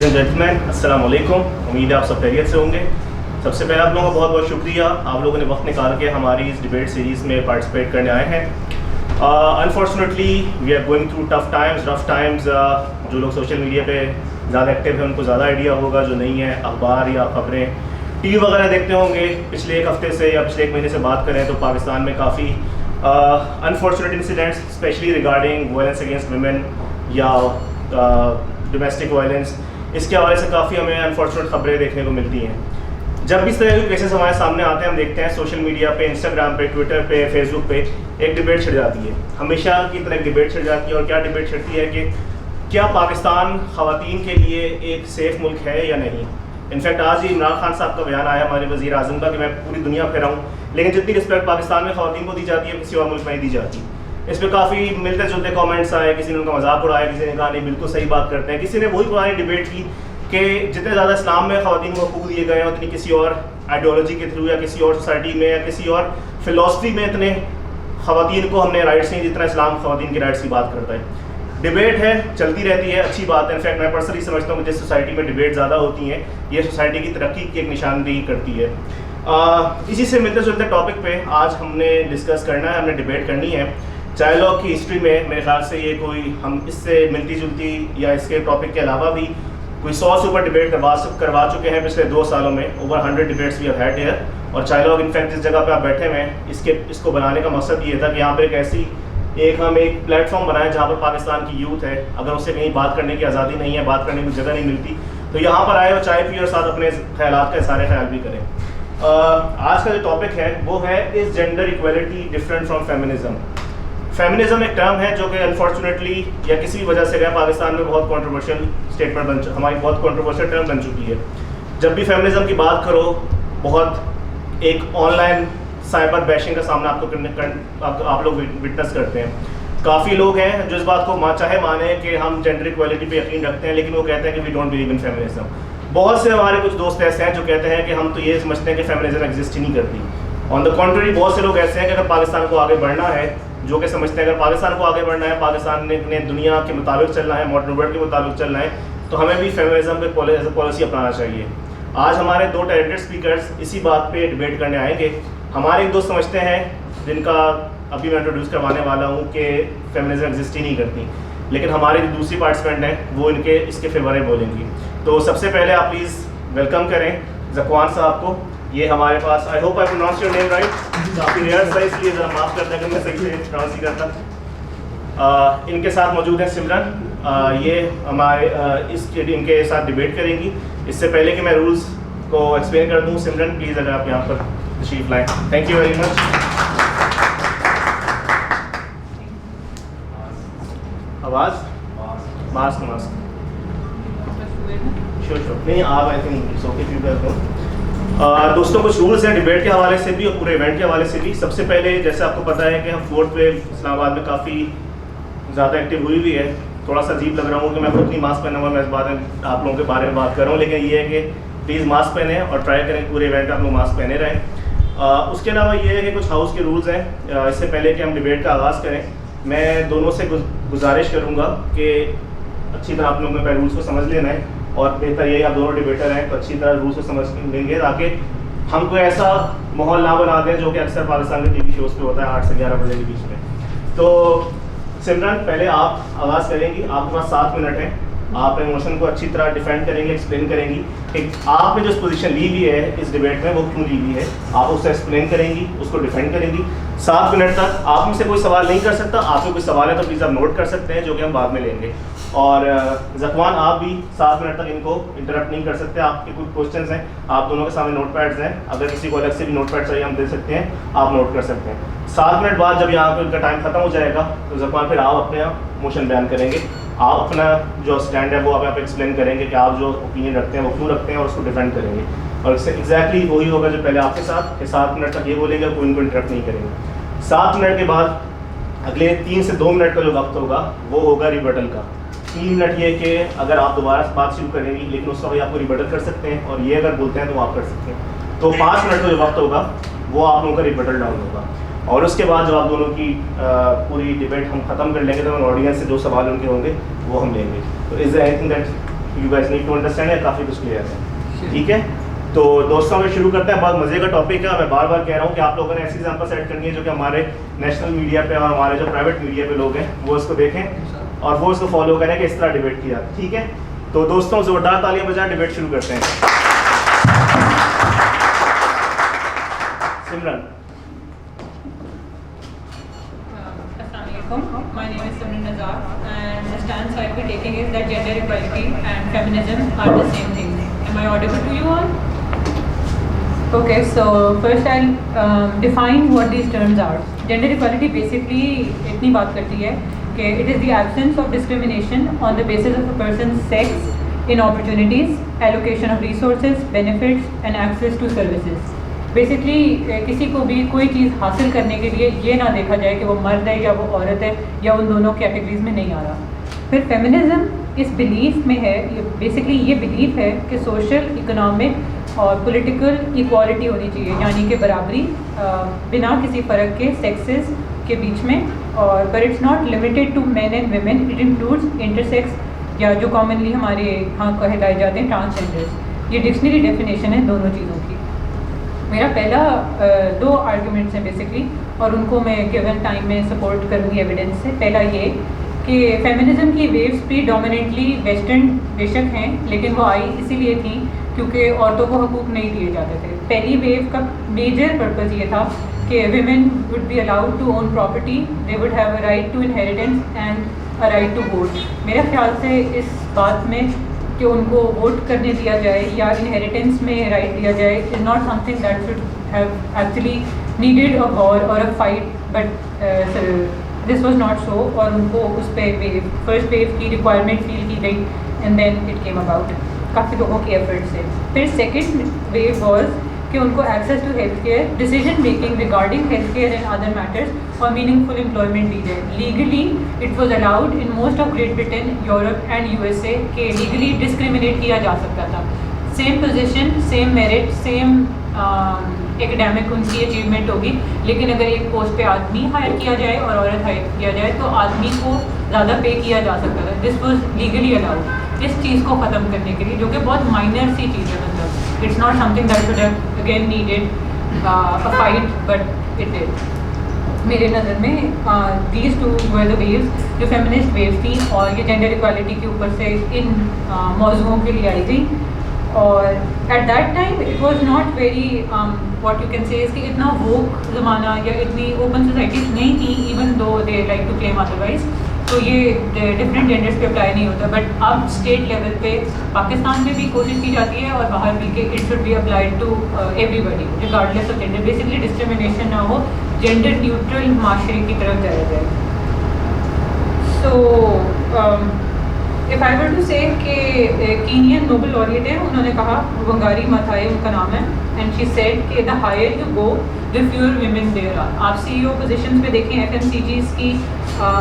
Gentleman अस्सलाम वालेकुम। उम्मीद है आप सब खैरियत से होंगे। सबसे पहले आप लोगों का बहुत बहुत शुक्रिया, आप लोगों ने वक्त निकाल के हमारी इस डिबेट सीरीज़ में पार्टिसिपेट करने आए हैं। Unfortunately we are going through rough times. जो लोग सोशल मीडिया पे ज़्यादा एक्टिव हैं उनको ज़्यादा आइडिया होगा, जो नहीं है अखबार या खबरें टीवी वगैरह देखते होंगे। पिछले एक हफ्ते से या पिछले एक महीने से बात करें तो पाकिस्तान में काफ़ी unfortunate incidents specially regarding violence against women या डोमेस्टिक वायलेंस, इसके हवाले से काफ़ी हमें अनफॉर्चुनेट खबरें देखने को मिलती हैं। जब भी इस तरह के केसेस हमारे सामने आते हैं हम देखते हैं सोशल मीडिया पे, इंस्टाग्राम पे, ट्विटर पे, फेसबुक पे एक डिबेट छिड़ जाती है। हमेशा की तरह एक डिबेट छिड़ जाती है। और क्या डिबेट छिड़ती है कि क्या पाकिस्तान ख़वातीन के लिए एक सेफ़ मुल्क है या नहीं। इनफैक्ट आज ही इमरान खान साहब का बयान आया हमारे वज़ीर आज़म का कि मैं पूरी दुनिया फिर हूँ, लेकिन जितनी रिस्पेक्ट पाकिस्तान में ख़वातीन को दी जाती है किसी और मुल्क में नहीं दी जाती। इस पर काफ़ी मिलते जुलते कमेंट्स आए, किसी ने उनका मजाक उड़ाया, किसी ने कहा नहीं बिल्कुल सही बात करते हैं, किसी ने वही पुरानी डिबेट की कि जितने ज़्यादा इस्लाम में ख़वातीन को हकूक़ दिए गए हैं उतनी किसी और आइडियोलॉजी के थ्रू या किसी और सोसाइटी में या किसी और फिलॉसफी में इतने ख़वातीन को हमने राइट्स नहीं जितना इस्लाम ख़वातीन के राइट्स की बात करता है। डिबेट है, चलती रहती है, अच्छी बात है। इनफैक्ट मैं पर्सनली समझता हूँ कि जिस सोसाइटी में डिबेट ज़्यादा होती हैं ये सोसाइटी की तरक्की की एक निशानदेही करती है। इसी से मिलते जुलते टॉपिक पे आज हमने डिस्कस करना है, हमने डिबेट करनी है। चाइल्ड लॉ की हिस्ट्री में मेरे ख्याल से ये कोई हम इससे मिलती जुलती या इसके टॉपिक के अलावा भी कोई 100 से ऊपर डिबेट करवा चुके हैं पिछले 2 सालों में। Over 100 debates we have had here. और चाइल्ड लॉ इनफैक्ट जिस जगह पे आप बैठे हुए हैं इसको बनाने का मकसद ये था कि यहाँ पर हम एक प्लेटफॉर्म बनाएं जहाँ पर पाकिस्तान की यूथ है, अगर उससे कहीं बात करने की आज़ादी नहीं है, बात करने की जगह नहीं मिलती, तो यहाँ पर आए और चाय पिए और साथ अपने ख्यालात का सारे ख्याल भी करें। आज का जो टॉपिक है वो है is gender equality different from feminism. Feminism एक टर्म है जो कि अनफॉर्चुनेटली या किसी भी वजह से गया पाकिस्तान में बहुत कंट्रोवर्शियल स्टेटमेंट हमारी बहुत कंट्रोवर्शियल टर्म बन चुकी है। जब भी फेमिनिज्म की बात करो बहुत एक ऑनलाइन साइबर बैशिंग का सामना आप लोग विटनेस करते हैं। काफ़ी लोग हैं जो इस बात को चाहे माने कि हम जेंडर इक्वलिटी पे यकीन रखते हैं, लेकिन वो कहते हैं कि we don't believe in feminism. बहुत से हमारे कुछ दोस्त ऐसे हैं जो कहते हैं कि हम तो ये समझते हैं कि फेमिनिज्म एग्जिस्ट ही नहीं करती। ऑन द कॉन्ट्ररी बहुत से लोग ऐसे हैं कि अगर पाकिस्तान को आगे बढ़ना है, जो कि समझते हैं अगर पाकिस्तान को आगे बढ़ना है, पाकिस्तान ने दुनिया के मुताबिक चलना है, मॉडर्न वर्ल्ड के मुताबिक चलना है, तो हमें भी फेमिनिज्म पे पॉलिसी अपनाना चाहिए। आज हमारे 2 टैलेंटेड स्पीकर्स इसी बात पे डिबेट करने आएंगे। हमारे एक दोस्त समझते हैं जिनका अभी मैं इंट्रोड्यूस करवाने वाला हूँ कि फेमिनिज्म एग्जिस्ट ही नहीं करती, लेकिन हमारे जो दूसरी पार्टिसिपेंट हैं वो इसके फेवर में बोलेंगी। तो सबसे पहले आप प्लीज़ वेलकम करें ज़कवान साहब को। ये हमारे पास, I hope I pronounce your name right, काफ़ी रेयर सा इसलिए ज़रा माफ़ करते हैं अगर मैं सही से प्रोनाउंस नहीं करता। इनके साथ मौजूद हैं सिमरन, ये हमारे इनके साथ डिबेट करेंगी। इससे पहले कि मैं रूल्स को एक्सप्लेन कर दूँ, सिमरन प्लीज़ अगर आप यहाँ पर तशरीफ लाएँ। Thank you very much. आवाज़ मास्क श्योर नहीं आप I think it's okay feedback. दोस्तों कुछ रूल्स हैं डिबेट के हवाले से भी और पूरे इवेंट के हवाले से भी। सबसे पहले जैसे आपको पता है कि हम 4th वेव इस्लामाबाद में काफ़ी ज़्यादा एक्टिव हुई है। थोड़ा सा अजीब लग रहा हूँ कि मैं खुद नहीं मास्क पहना हुआ, मैं इस बात में आप लोगों के बारे में बात कर रहा हूँ, लेकिन ये है कि प्लीज़ मास्क पहने और ट्राई करें पूरे इवेंट आप लोग मास्क पहने रहें। उसके अलावा ये है कि कुछ हाउस के रूल्स हैं। इससे पहले कि हम डिबेट का आगाज़ करें, मैं दोनों से गुजारिश करूँगा कि अच्छी तरह आप लोगों ने रूल्स को समझ लेना है, और बेहतर ये आप दोनों डिबेटर हैं तो अच्छी तरह रूल्स को समझ लेंगे ताकि हम कोई ऐसा माहौल ना बना दें जो कि अक्सर पाकिस्तान के टीवी शोज़ पे होता है 8 से 11 बजे के बीच में। तो सिमरन पहले आप आगाज़ करेंगी, आपके पास 7 मिनट हैं। आप इमोशन को अच्छी तरह डिफेंड करेंगे, एक्सप्लेन करेंगी कि आपने जो पोजीशन ली हुई है इस डिबेट में वो क्यों ली हुई है, आप उससे एक्सप्लेन करेंगी, उसको डिफेंड करेंगी। 7 मिनट तक आप में से कोई सवाल नहीं कर सकता। आपको कोई सवाल है तो प्लीज़ आप नोट कर सकते हैं, जो कि हम बाद में लेंगे। और ज़कवान आप भी 7 मिनट तक इनको इंटरप्ट नहीं कर सकते। आपके कुछ क्वेश्चंस हैं, आप दोनों के सामने नोट पैड्स हैं, अगर किसी को अलग से भी नोट पैड चाहिए हम दे सकते हैं, आप नोट कर सकते हैं। 7 मिनट बाद जब यहाँ पर इनका टाइम ख़त्म हो जाएगा तो ज़कवान फिर आप अपने मोशन बयान करेंगे। आप अपना जो स्टैंड है वो आप एक्सप्लेन करेंगे कि आप जो ओपिनियन रखते हैं वो क्यों रखते हैं और उसको डिफेंड करेंगे। और इससे एग्जैक्टली वही होगा जो पहले आपके साथ कि 7 मिनट तक ये बोलेंगे और कोई इनको इंटरप्ट नहीं करेंगे। 7 मिनट के बाद अगले 3 से 2 मिनट का जो वक्त होगा वो होगा रिबटल का। 3 मिनट ये कि अगर आप दोबारा बात शुरू करेंगी लेकिन उस वक्त आपको रिबटल कर सकते हैं, और ये अगर बोलते हैं तो आप कर सकते हैं। तो 5 मिनट का जो वक्त होगा वो आप लोगों का रिबटल डाउन होगा। और उसके बाद जब आप दोनों की पूरी डिबेट हम ख़त्म कर लेंगे तो ऑडियंस से जो सवाल उनके होंगे वो हम लेंगे। तो is anything that you guys need to understand, या काफ़ी कुछ क्लियर है? ठीक है, तो दोस्तों अगर शुरू करते हैं, बहुत मज़े का टॉपिक है। मैं बार बार कह रहा हूँ कि आप लोगों ने ऐसी एग्जाम्पल सेट करनी है जो कि हमारे नेशनल मीडिया पे और हमारे जो प्राइवेट मीडिया पे लोग हैं वो उसको देखें और वो उसको फॉलो करें कि इस तरह डिबेट किया। ठीक है, तो दोस्तों ज़ोरदार तालियां बजाएं, डिबेट शुरू करते हैं। सिमरन। My name is Simran Nazar, and the stance I'll be taking is that gender equality and feminism are the same thing. Am I audible to you all? Okay, so first I'll define what these terms are. Gender equality basically इतनी बात करती है कि it is the absence of discrimination on the basis of a person's sex in opportunities, allocation of resources, benefits and access to services. Basically किसी को भी कोई चीज़ हासिल करने के लिए ये ना देखा जाए कि वो मर्द है या वो औरत है या उन दोनों कैटेगरीज में नहीं आ रहा। फिर फेमिनिज्म इस बिलीफ में है, बेसिकली ये बिलीफ है कि सोशल, इकोनॉमिक और पॉलिटिकल इक्वालिटी होनी चाहिए, यानी कि बराबरी बिना किसी फ़र्क के सेक्सेस के बीच में। और पर it's not limited to men and women, it includes intersex या जो कॉमनली हमारे यहाँ कहलाए जाते हैं ट्रांसजेंडर्स। ये डिक्शनरी डेफिनेशन है दोनों चीज़ों की। मेरा पहला दो आर्गूमेंट्स हैं बेसिकली, और उनको मैं गिवन टाइम में सपोर्ट करूँगी एविडेंस से। पहला ये कि फेमिनिज्म की वेव्स प्रीडोमिनेंटली वेस्टर्न बेशक हैं, लेकिन वो आई इसीलिए थी क्योंकि औरतों को हकूक़ नहीं दिए जाते थे। पहली वेव का मेजर पर्पज़ ये था कि women would be allowed to own property, they would have a right to inheritance and a right to vote. मेरे ख्याल से इस बात में कि उनको वोट करने दिया जाए या इनहेरिटेंस में राइट दिया जाए is not something that should have actually needed a war और a fight, but this was not so. और उनको उस पर फर्स्ट वेव की रिक्वायरमेंट फील की गई and then it came about काफ़ी लोगों के एफर्ट से। फिर सेकेंड वेव वॉज कि उनको access to health care, decision making regarding health care and other matters और मीनिंगफुल एम्प्लॉयमेंट दी जाए। Legally it was allowed in most of Great Britain, Europe and USA के लीगली डिस्क्रिमिनेट किया जा सकता था। Same position, same merit, same academic उनकी achievement होगी, लेकिन अगर एक पोस्ट पे आदमी हायर किया जाए और औरत हायर किया जाए तो आदमी को ज़्यादा पे किया जा सकता था। This was legally allowed. इस चीज़ को ख़त्म करने के लिए, जो कि बहुत माइनर सी चीज़ है, मतलब it's not something that should have again needed a fight, but it did. मेरे नज़र में these two were the waves जो फेमिनिस्ट वेव्स थी, और ये जेंडर इक्वालिटी के ऊपर से इन मौज़ूओं के लिए आई थी। और at that time it was not very what you can say, इसकी इतना वोक ज़माना या इतनी ओपन सोसाइटीज़ नहीं थी, even though they like to claim otherwise. तो ये डिफरेंट जेंडर्स पे अप्लाई नहीं होता, बट अब स्टेट लेवल पे पाकिस्तान में भी कोशिश की जाती है और बाहर भी कि it should be applied to everybody regardless of gender. Basically discrimination ना हो, जेंडर न्यूट्रल माशरे की तरफ जाया जाए। So if I were to say कि कीनियन नोबल लॉरिएट है, उन्होंने कहा, वंगारी माथाई उनका नाम है, एंड शी सेड कि the higher you go the fewer women there are. आप CEO पोजीशंस पे देखें FMCGs की,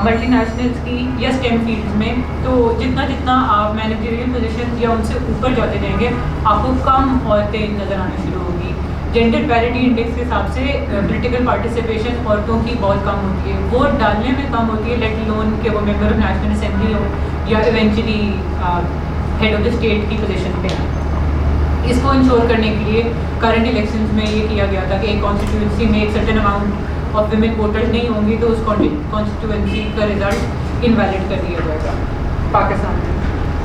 मल्टीनेशनल्स की या स्टेम फील्ड्स में, तो जितना जितना आप मैनेजरियल पोजीशन या उनसे ऊपर जाते जाएंगे आपको कम औरतें नज़र आने शुरू होगी। जेंडर पैरिटी इंडेक्स के हिसाब से पॉलिटिकल पार्टिसिपेशन औरतों की बहुत कम होती है, वोट डालने में कम होती है, लेट लोन के वो मेंबर ऑफ नेशनल असेंबली हो या eventually head of the state की पोजीशन पे। इसको इंश्योर करने के लिए करंट इलेक्शंस में ये किया गया था कि एक कॉन्स्टिट्यूंसी में एक certain amount of women voters नहीं होंगी तो उस कॉन्स्टिट्यूंसी का रिजल्ट इनवैलिड कर दिया जाएगा पाकिस्तान में।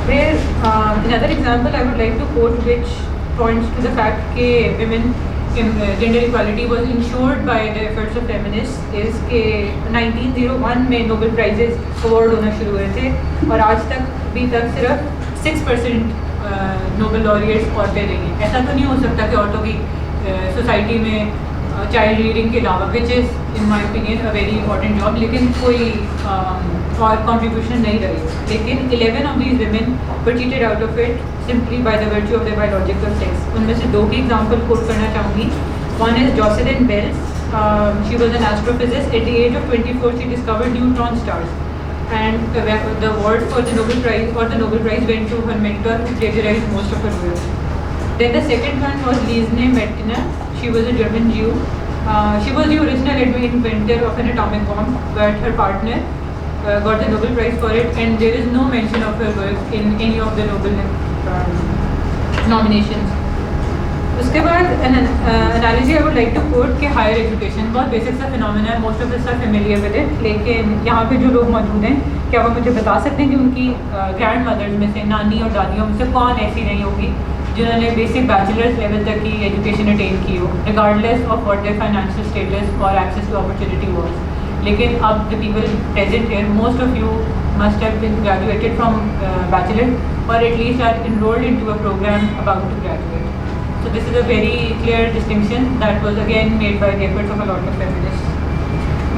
फिर another example I would like to quote which points to the fact कि women gender equality was ensured by the efforts of feminist is के 1901 में नोबेल प्राइजेस अवार्ड होना शुरू हुए थे, और आज तक अभी तक सिर्फ 6% नोबेल लॉरिएट्स औरतें रही हैं। ऐसा तो नहीं हो सकता कि औरतों की सोसाइटी में चाइल्ड रीडिंग के अलावा, which is in my opinion a very important job, लेकिन कोई और कॉन्ट्रीब्यूशन नहीं रही। लेकिन 11 of these women were cheated out of it simply by the virtue of the biological sex. उनमें से दो की एग्जाम्पल कोट करना चाहूँगी। One is Jocelyn Bells, she was an astrophysicist. At the age of 24 she discovered neutron stars, and the award for the Nobel Prize went to her mentor who plagiarized most of her work. Then the second one was Lise Meitner. She was a German Jew. She was the original inventor of an atomic bomb, but her partner got the Nobel Prize for it, and there is no mention of her work in any of the Nobel nominations. उसके बाद analogy I would like to quote कि higher education बहुत basic सा phenomenon है, most of us are familiar with it, लेकिन यहाँ पे जो लोग मौजूद हैं क्या वो मुझे बता सकते हैं कि उनकी ग्रैंड मदर्स में से, नानी और दादियों में से कौन ऐसी नहीं होगी जिन्होंने बेसिक बैचलर्स लेवल तक की एजुकेशन अटेन की हो, regardless of what there financial status और एक्सेस टू अपॉर्चुनिटी वाज. लेकिन अब the people present here, most of you must have been graduated from bachelor or at least are enrolled into a program about to graduate. So this is a very clear distinction that was again made by the efforts of a lot of feminists.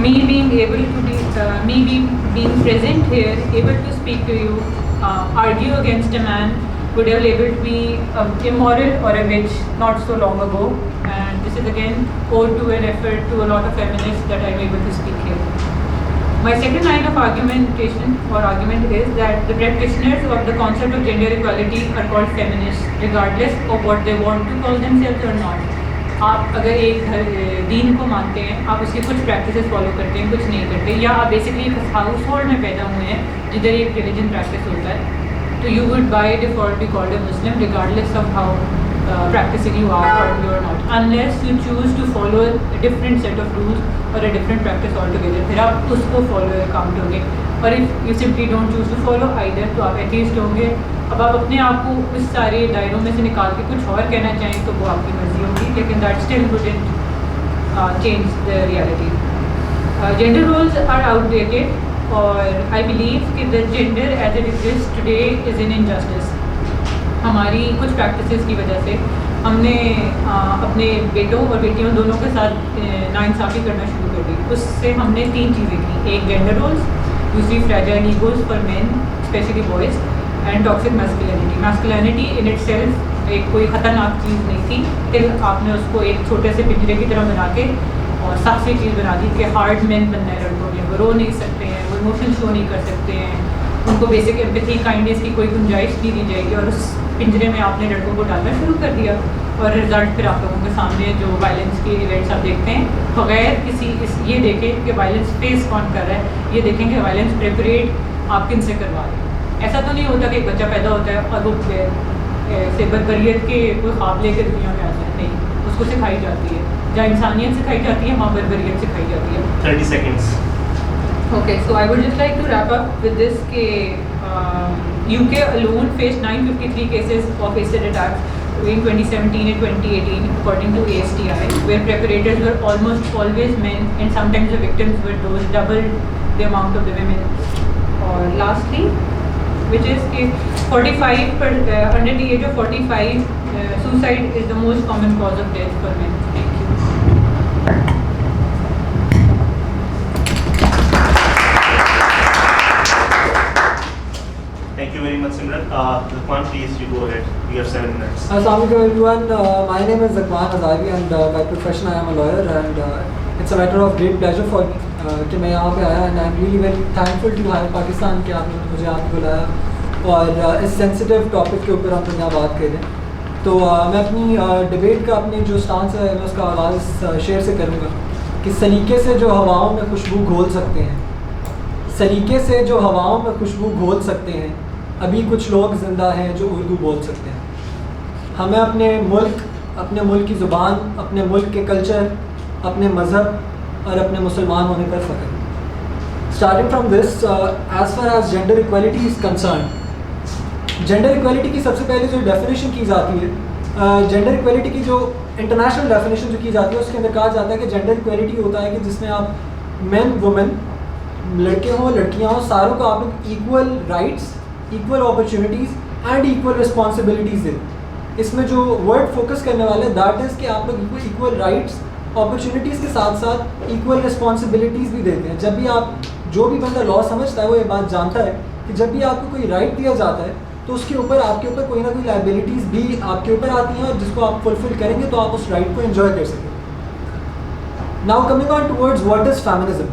Me being able to be, being present here, able to speak to you, argue against a man would have labeled me immoral or a witch not so long ago, and this is again owed to an effort to a lot of feminists that I am able to speak here. My second line of argument is that the practitioners of the concept of gender equality are called feminists, regardless of what they want to call themselves or not. आप अगर एक दीन को मानते हैं, आप उसकी कुछ practices follow करते हैं, कुछ नहीं करते, या आप बेसिकली एक हाउस होल्ड में पैदा हुए हैं जिधर एक रिलीजन प्रैक्टिस होता है, तो you would by default be called a Muslim regardless of how practicing you are or you are not, unless you choose to follow a different set of rules or a different practice altogether. फिर आप उसको follow account होंगे, और if you simply don't choose to follow either, तो आप atheist होंगे. अब आप अपने आप को उस सारे दायरों में से निकाल के कुछ और कहना चाहें तो वो आपकी मर्जी होगी, लेकिन that still wouldn't change the reality. Gender roles are outdated, और I believe कि the gender as it exists today is an injustice. हमारी कुछ प्रैक्टिसेस की वजह से हमने अपने बेटों और बेटियों दोनों के साथ नाइंसाफ़ी करना शुरू कर दी. उससे हमने तीन चीज़ें की: एक जेंडर रोल्स, दूसरी fragile egos for main specially boys, and toxic masculinity. Masculinity in itself एक कोई ख़तरनाक चीज़ नहीं थी, टिल आपने उसको एक छोटे से पिंजरे की तरह बना के और साफ सी चीज़ बना दी कि हार्ड मैन बनना है लड़कों ने, वो रो नहीं सकते हैं, वो इमोशन शो नहीं कर सकते हैं, उनको बेसिक एम्पैथी काइंडनेस की कोई गुंजाइश नहीं दी जाएगी. और उस पिंजरे में आपने लड़कों को डालना शुरू कर दिया, और रिजल्ट फिर आप लोगों के सामने जो वायलेंस के इवेंट्स आप देखते हैं, बगैर किसी ये देखें कि वायलेंस फेस कौन कर रहा है, ये देखें कि वायलेंस प्रेपरेट आप किन से करवा रहे हैं. ऐसा तो नहीं होता कि एक बच्चा पैदा होता है और वो से बदबरियत के कोई ख्वाब लेकर दुनिया में आता है. नहीं, उसको सिखाई जाती है, जहाँ इंसानियत सिखाई जाती है वहाँ बदबरियत सिखाई जाती है. 30 seconds. Okay, so I would just like to wrap up with this कि UK alone faced 953 cases of acid attacks in 2017 and 2018 according to ASTI, where perpetrators were almost always men, and sometimes the victims were those double the amount of the women. Or lastly, which is if 45 under the age of 45, suicide is the most common cause of death for men. Thank you. Thank you very much, Simran. Zakwan, please, you go ahead. You have 7 minutes. Assalamualaikum everyone. My name is Zakwan Azavi, and by profession I am a lawyer, and it's a matter of great pleasure for me कि मैं यहाँ पे आया, and I'm really very thankful to High Pakistan कि आपने मुझे यहाँ पे बुलाया और इस सेंसिटिव टॉपिक के ऊपर हम यहाँ बात करें. तो मैं अपनी डिबेट का अपनी जो स्टांस है मैं उसका आगाज़ शेयर से करूँगा कि सलीके से जो हवाओं में खुशबू घोल सकते हैं, सलीके से जो हवाओं में खुशबू घोल सकते हैं, अभी कुछ लोग ज़िंदा हैं जो उर्दू बोल सकते हैं. हमें अपने मुल्क की ज़ुबान, अपने मुल्क के कल्चर, अपने मज़हब और अपने मुसलमान होने पर फ़ख्र. Starting from this, as far as gender equality is concern, gender equality की सबसे पहले जो डेफिनेशन की जाती है, जेंडर इक्वालिटी की जो इंटरनेशनल डेफिनेशन जो की जाती है उसके अंदर कहा जाता है कि जेंडर इक्वालिटी होता है कि जिसमें आप मेन वुमेन, लड़के हों लड़कियाँ हों, सारों को आप लोग equal rights, equal opportunities and equal responsibilities दें. इसमें जो वर्ड फोकस करने वाले हैं दैट इज़ कि आप लोग इक्वल राइट्स, अपॉर्चुनिटीज़ के साथ साथ इक्वल रिस्पॉन्सिबिलिटीज़ भी देते हैं. जब भी आप, जो भी बंदा लॉ समझता है वो ये बात जानता है कि जब भी आपको कोई राइट दिया जाता है तो उसके ऊपर आपके ऊपर कोई ना कोई लायबिलिटीज़ भी आपके ऊपर आती हैं, और जिसको आप फुलफिल करेंगे तो आप उस राइट को एंजॉय कर सकें. Now coming on towards what is feminism.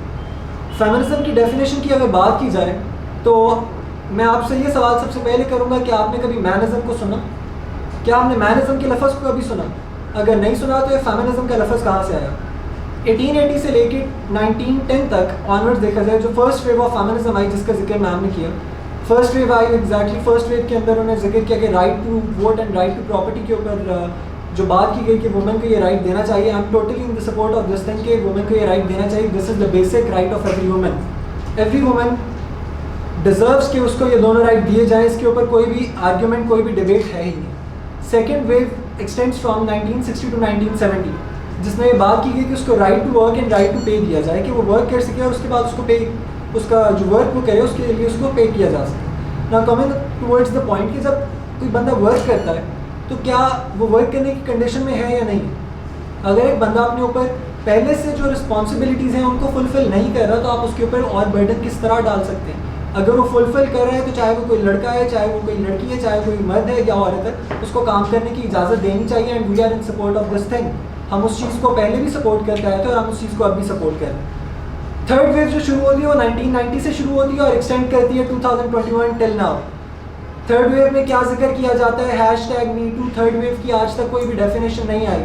Feminism की डेफिनेशन की अगर बात की जाए तो मैं आपसे ये सवाल सबसे पहले करूँगा कि आपने कभी मैनिज़म को सुना? क्या आपने मैनिज़म के लफ्ज़ को कभी सुना? अगर नहीं सुना तो ये फेमिनिज्म का लफ्ज़ कहाँ से आया? 1880 से लेके 1910 तक ऑनवर्ड्स देखा जाए, जो फर्स्ट वेव ऑफ फेमिनिज्म आई जिसका जिक्र मैम ने किया, फर्स्ट वेव आई एग्जैक्टली फर्स्ट वेव के अंदर उन्होंने जिक्र किया कि right to vote and right to property के ऊपर जो बात की गई कि वुमेन को ये राइट देना चाहिए। I am totally in the support of this thing कि वुमेन को ये राइट देना चाहिए। This is the basic right of every women. Every women deserves कि उसको ये दोनों राइट दिए जाए, इसके ऊपर कोई भी आर्ग्यूमेंट, कोई भी डिबेट है ही नहीं। Second wave extends from 1960 to 1970, जिसमें ये बात की गई कि उसको right to work and right to pay दिया जाए, कि वो वर्क कर सके और उसके बाद उसको पे, उसका जो वर्क वो करे उसके लिए उसको पे किया जा सके। Now coming towards the point कि जब कोई बंदा वर्क करता है तो क्या वो वर्क करने की कंडीशन में है या नहीं। अगर एक बंदा अपने ऊपर पहले से जो रिस्पॉन्सिबिलिटीज़ हैं उनको फुलफिल नहीं कर रहा, तो आप उसके ऊपर और बर्डन किस तरह डाल सकते हैं। अगर वो फुलफिल कर रहे हैं तो चाहे वो कोई लड़का है, चाहे वो कोई लड़की है, चाहे कोई मर्द है या औरत है, उसको काम करने की इजाज़त देनी चाहिए। And we are in support of this thing. हम उस चीज़ को पहले भी सपोर्ट करते आए थे और हम उस चीज़ को अब भी सपोर्ट कर रहे हैं। थर्ड वेव जो शुरू होती है वो 1990 से शुरू होती है और एक्सटेंड करती है 2021 टिल नाउ। थर्ड वेव में क्या जिक्र किया जाता है, #MeToo। थर्ड वेव की आज तक कोई भी डेफिनेशन नहीं आई।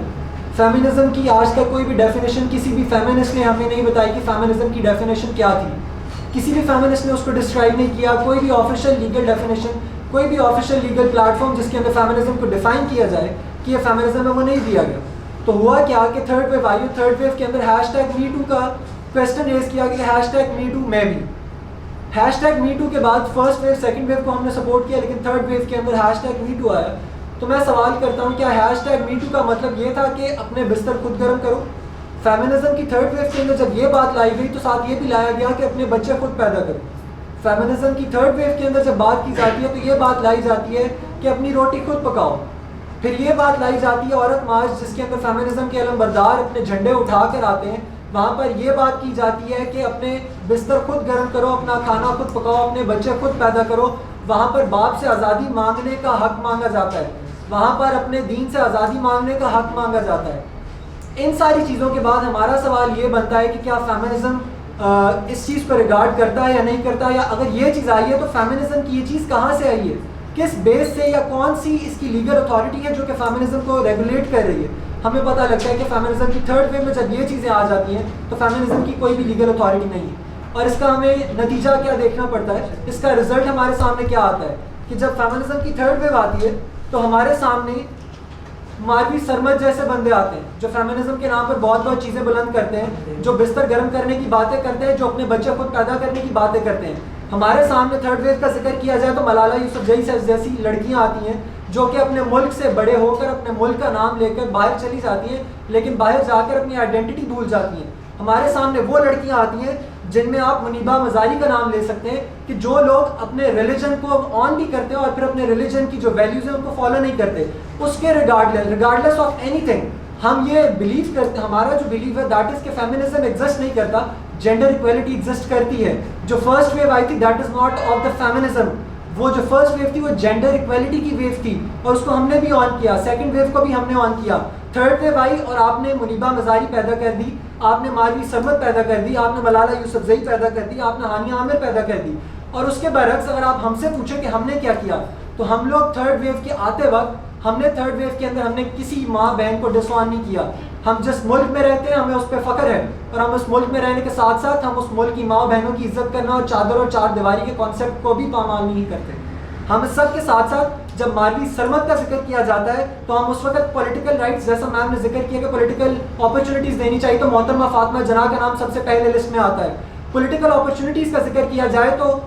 फेमिनिज्म की आज तक कोई भी डेफिनेशन किसी भी फेमिनिस्ट ने हमें नहीं बताई कि फेमिनिज्म की डेफिनेशन क्या थी। किसी भी फेमिनिस्ट ने उसको डिस्क्राइब नहीं किया। कोई भी ऑफिशियल लीगल डेफिनेशन, कोई भी ऑफिशियल लीगल प्लेटफॉर्म जिसके अंदर फेमिनिज्म को डिफाइन किया जाए कि ये फेमिनिज्म है, वो नहीं दिया गया। तो हुआ क्या कि थर्ड वेव आई, थर्ड वेव के अंदर #MeToo का क्वेश्चन रेज किया गया, #MeToo मैं भी। #MeToo के बाद फर्स्ट वेव सेकंड वेव को हमने सपोर्ट किया, लेकिन थर्ड वेव के अंदर #MeToo आया। तो मैं सवाल करता हूँ, क्या #MeToo का मतलब ये था कि अपने बिस्तर खुद गर्म करो। फेमिनिज्म की थर्ड वेव के अंदर जब ये बात लाई गई तो साथ ये भी लाया गया कि अपने बच्चे खुद पैदा करो। फेमिनिज्म की थर्ड वेव के अंदर जब बात की जाती है तो ये बात लाई जाती है कि अपनी रोटी खुद पकाओ। फिर ये बात लाई जाती है औरत मार्च, जिसके अंदर फेमिनिज्म के अलमबरदार अपने झंडे उठा कर आते हैं, वहाँ पर ये बात की जाती है कि अपने बिस्तर खुद गर्म करो, अपना खाना खुद पकाओ, अपने बच्चे खुद पैदा करो। वहाँ पर बाप से आज़ादी मांगने का हक मांगा जाता है, वहाँ पर अपने दीन से आज़ादी मांगने का हक मांगा जाता है। इन सारी चीज़ों के बाद हमारा सवाल ये बनता है कि क्या फेमिनिज्म इस चीज़ पर रिगार्ड करता है या नहीं करता, या अगर ये चीज़ आई है तो फेमिनिज्म की ये चीज़ कहाँ से आई है, किस बेस से, या कौन सी इसकी लीगल अथॉरिटी है जो कि फेमिनिज्म को रेगुलेट कर रही है। हमें पता लगता है कि फेमिनिज्म की थर्ड वेव में जब ये चीज़ें आ जाती हैं तो फेमिनिज्म की कोई भी लीगल अथॉरिटी नहीं है। और इसका हमें नतीजा क्या देखना पड़ता है, इसका रिजल्ट हमारे सामने क्या आता है कि जब फेमिनिज्म की थर्ड वेव आती है तो हमारे सामने मालवी सरमद जैसे बंदे आते हैं जो फेमिनिज्म के नाम पर बहुत बहुत चीज़ें बुलंद करते हैं, जो बिस्तर गर्म करने की बातें करते हैं, जो अपने बच्चे खुद पैदा करने की बातें करते हैं। हमारे सामने थर्ड वेव का जिक्र किया जाए तो मलाला यूसुफजई जैसी लड़कियां आती हैं जो कि अपने मुल्क से बड़े होकर अपने मुल्क का नाम लेकर बाहर चली जाती हैं, लेकिन बाहर जाकर अपनी आइडेंटिटी भूल जाती हैं। हमारे सामने वो लड़कियां आती हैं जिनमें आप मुनीबा मजारी का नाम ले सकते हैं, कि जो लोग अपने रिलीजन को ऑन भी करते हैं और फिर अपने रिलीजन की जो वैल्यूज़ हैं उनको फॉलो नहीं करते, उसके रिगार्डलेस ऑफ एनीथिंग हम ये बिलीव करते, हमारा जो बिलीव है दैट इज़ कि फेमिनिज्म एग्जिस्ट नहीं करता, जेंडर इक्वलिटी एग्जिस्ट करती है। जो फर्स्ट वेव आई थी that is not of the feminism, वो जो फर्स्ट वेव थी वो जेंडर इक्वलिटी की वेव थी और उसको हमने भी ऑन किया। सेकंड वेव को भी हमने ऑन किया। थर्ड वेव आई और आपने मुनीबा मजारी पैदा कर दी, आपने मालवी सरमद पैदा कर दी, आपने मलाला यूसुफजई पैदा कर दी, आपने हानिया आमिर पैदा कर दी। और उसके बरक्स अगर आप हमसे पूछें कि हमने क्या किया, तो हम लोग थर्ड वेव के आते वक्त हमने थर्ड वेव के अंदर हमने किसी माँ बहन को डिसऑन नहीं किया। हम जिस मुल्क में रहते हैं हमें उस पर फ़ख्र है और हम उस मुल्क में रहने के साथ साथ हम उस मुल्क की माँ बहनों की इज्जत करना और चादर और चार दीवारी के कॉन्सेप्ट को भी पामाल नहीं करते। हम इस सब के साथ साथ जब मालवी सरमद का जिक्र किया जाता है तो हम उस वक्त पॉलिटिकल राइट्स, जैसा मैम ने जिक्र किया कि पॉलिटिकल अपॉर्चुनिटीज़ देनी चाहिए, तो मोहतरमा फातिमा जना का नाम सबसे पहले लिस्ट में आता है। पॉलिटिकल अपॉर्चुनिटीज़ का जिक्र किया जाए तो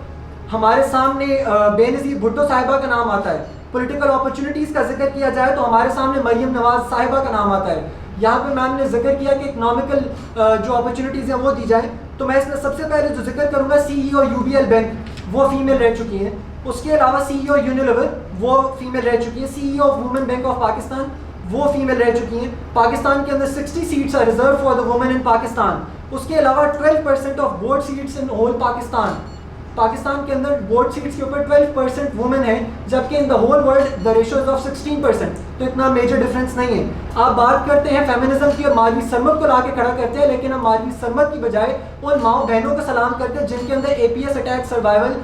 हमारे सामने बेनज़ीर भुट्टो साहिबा का नाम आता है। पॉलिटिकल अपॉर्चुनिटीज़ का जिक्र किया जाए तो हमारे सामने मरियम नवाज साहिबा का नाम आता है। यहाँ पे मैम ने जिक्र किया कि इकोनॉमिकल जो अपॉर्चुनिटीज़ हैं वो दी जाए, तो मैं इसमें सबसे पहले जो जिक्र करूँगा CEO UBL बैंक, वो फीमेल रह चुकी हैं। उसके अलावा CEO यूनिलीवर वो फीमेल रह चुकी है। CEO of women bank of Pakistan वो फीमेल रह चुकी हैं। पाकिस्तान के अंदर 60 seats are reserve for the women in Pakistan. उसके अलावा 12% of board seats in whole Pakistan. Pakistan के अंदर बोर्ड सीट्स के ऊपर 12% वुमेन है, जबकि in the whole world the ratio is of 16%। तो इतना मेजर डिफरेंस नहीं है। आप बात करते हैं फेमिनिज्म की और मालवी सरमद को लाके खड़ा करते हैं, लेकिन हम मालवी सरमद की बजाय उन माओ बहनों को सलाम करते हैं जिनके अंदर APS अटैक सर्वाइवल,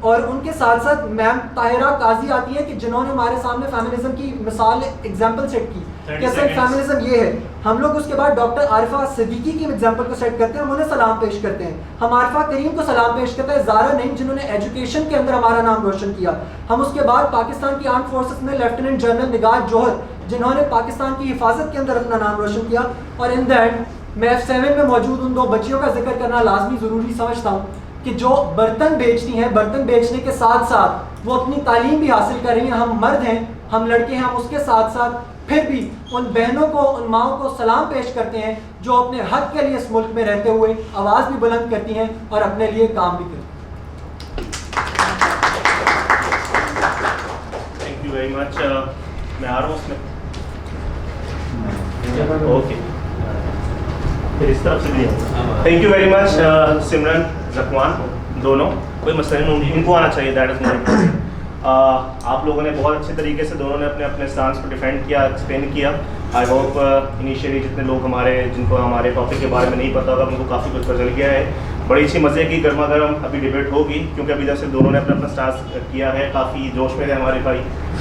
और उनके साथ साथ मैम ताहिरा काजी आती है कि जिन्होंने हमारे सामने फेमिनिज्म की मिसाल एग्जाम्पल सेट की। कि असल फेमिनिज्म ये है। हम लोग उसके बाद डॉक्टर आरिफा सिद्दीकी की एग्जांपल को सेट करते हैं, हम उन्हें सलाम पेश करते हैं। हम आरिफा करीम को सलाम पेश करते हैं, ज़ारा नहीं जिन्होंने एजुकेशन के अंदर हमारा नाम रोशन किया। हम उसके बाद पाकिस्तान की आर्म फोर्सेस में लेफ्टिनेंट जनरल निगाह जौहर जिन्होंने पाकिस्तान की हिफाजत के अंदर अपना नाम रोशन किया। और इन द एंड मैं F7 में मौजूद उन 2 बच्चियों का जिक्र करना लाजमी ज़रूरी समझता हूँ कि जो बर्तन बेचती हैं, बर्तन बेचने के साथ साथ वो अपनी तालीम भी हासिल कर रही हैं। हम मर्द हैं, हम लड़के हैं, हम उसके साथ साथ फिर भी उन बहनों को, उन माओं को सलाम पेश करते हैं जो अपने हक के लिए इस मुल्क में रहते हुए आवाज़ भी बुलंद करती हैं और अपने लिए काम भी करती हैं। Thank you very much. मैं आ रहा हूँ उसमें, ओके, फिर इस तरफ से भी। थैंक यू वेरी मच सिमरन, ज़कवान, दोनों, कोई मसला नहीं, इनको आना चाहिए, दैट इज़ मोर इम्पोर्टेंट। आप लोगों ने बहुत अच्छे तरीके से दोनों ने अपने अपने स्टांस को डिफेंड किया, एक्सप्लेन किया। आई होप इनिशियली जितने लोग जिनको हमारे टॉपिक के बारे में नहीं पता होगा उनको काफ़ी कुछ पता चल गया है। बड़ी अच्छी मज़े की गर्मा गर्म अभी डिबेट होगी, क्योंकि अभी जब से दोनों ने अपना अपना स्टांस किया है, काफ़ी जोश में थे हमारे भाई,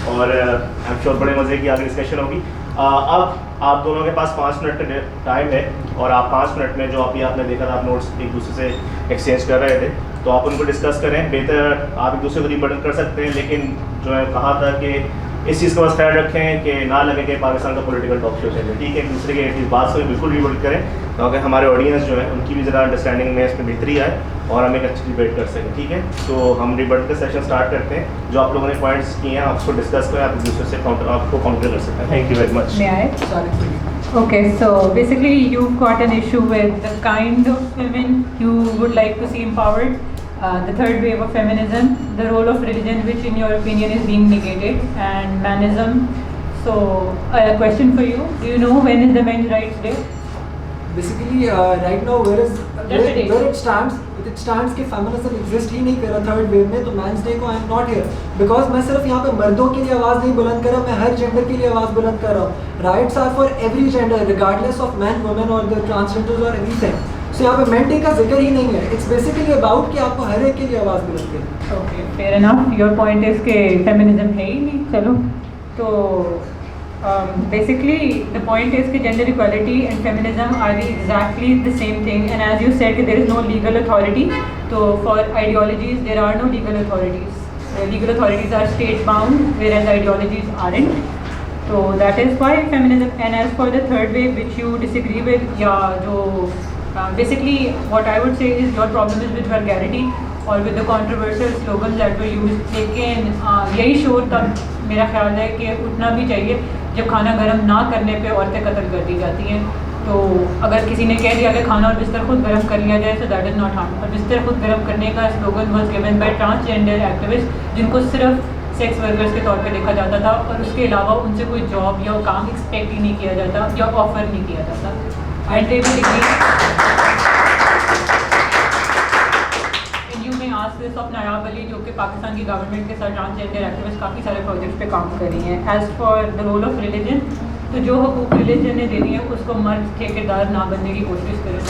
और आई एम श्योर बड़े मज़े की आगे डिस्कशन होगी। अब आप दोनों के पास 5 मिनट का टाइम है, और आप 5 मिनट में जो अभी आपने देखा था, आप नोट्स एक दूसरे से एक्सचेंज कर रहे थे, तो आप उनको डिस्कस करें। बेहतर आप एक दूसरे को रिबटल कर सकते हैं, लेकिन जो है कहा था कि इस चीज़ का बस ख्याल रखें कि ना लगे कि पाकिस्तान का पॉलिटिकल टॉक शो चले, ठीक है। एक दूसरे के एटलीस्ट बात से बिल्कुल रिबटल करें, क्योंकि हमारे ऑडियंस जो है उनकी भी ज़रा अंडरस्टैंडिंग में इसमें बेहतरी आए और हम एक अच्छी डिबेट कर सकें, ठीक है। तो हम रिबटल का सेशन स्टार्ट करते हैं। जो आप लोगों ने पॉइंट्स किए हैं आप उसको डिस्कस करें, आप एक दूसरे से आपको काउंटर कर सकते हैं। Thank you very much. May I? Okay, so basically you've got an issue with the kind of women you would like to see empowered, the third wave of feminism, the role of religion which in your opinion is being negated, and manism. So a question for you, do you know when is the Men's Rights Day? Basically right now where it stands कि feminism exist ही नहीं कर रहा third wave में, तो men's day को I am not here because मैं सिर्फ यहाँ पे मर्दों के लिए आवाज़ नहीं बुलंद कर रहा, मैं हर जेंडर के लिए आवाज़ बुलंद कर रहा हूँ। Rights are for every gender regardless of man, women और द ट्रांसजेंडर्स और एवरीथिंग। सो यहाँ पे मेन डे का जिक्र ही नहीं है, इट्स बेसिकली अबाउट कि आपको हर एक के लिए आवाज़ बुलंद करनी। Okay, fair enough. Your point is के फेमिनिज्म है ही नहीं। चलो, तो basically the point is that gender equality and feminism are exactly the same thing, and as you said there is no legal authority, so for ideologies there are no legal authorities. Legal authorities are state bound whereas ideologies aren't, so that is why feminism. And as for the third wave which you disagree with, basically what I would say is your problem is with vulgarity or with the controversial slogans that were used. लेकिन यही शोर तब मेरा ख्याल है कि उठना भी चाहिए जब खाना गर्म ना करने पे औरतें कत्ल कर दी जाती हैं। तो अगर किसी ने कह दिया कि खाना और बिस्तर खुद गर्म कर लिया जाए, तो दैट इज़ नॉट हार्म। और बिस्तर खुद गर्म करने का slogan was given by transgender activist जिनको सिर्फ सेक्स वर्कर्स के तौर पे देखा जाता था, और उसके अलावा उनसे कोई जॉब या काम एक्सपेक्ट ही नहीं किया जाता या ऑफर नहीं किया जाता। एंड दे विल आज दिस ऑफ नायाब अली जो कि पाकिस्तान की गवर्नमेंट के साथ ट्रांसजेंडर एक्टिविस्ट काफ़ी सारे प्रोजेक्ट्स पे काम कर रही हैं। As for the role of religion, तो जो हकूक़ रिलीजन ने दे दी है उसको मर्द ठेकेदार ना बनने की कोशिश करें।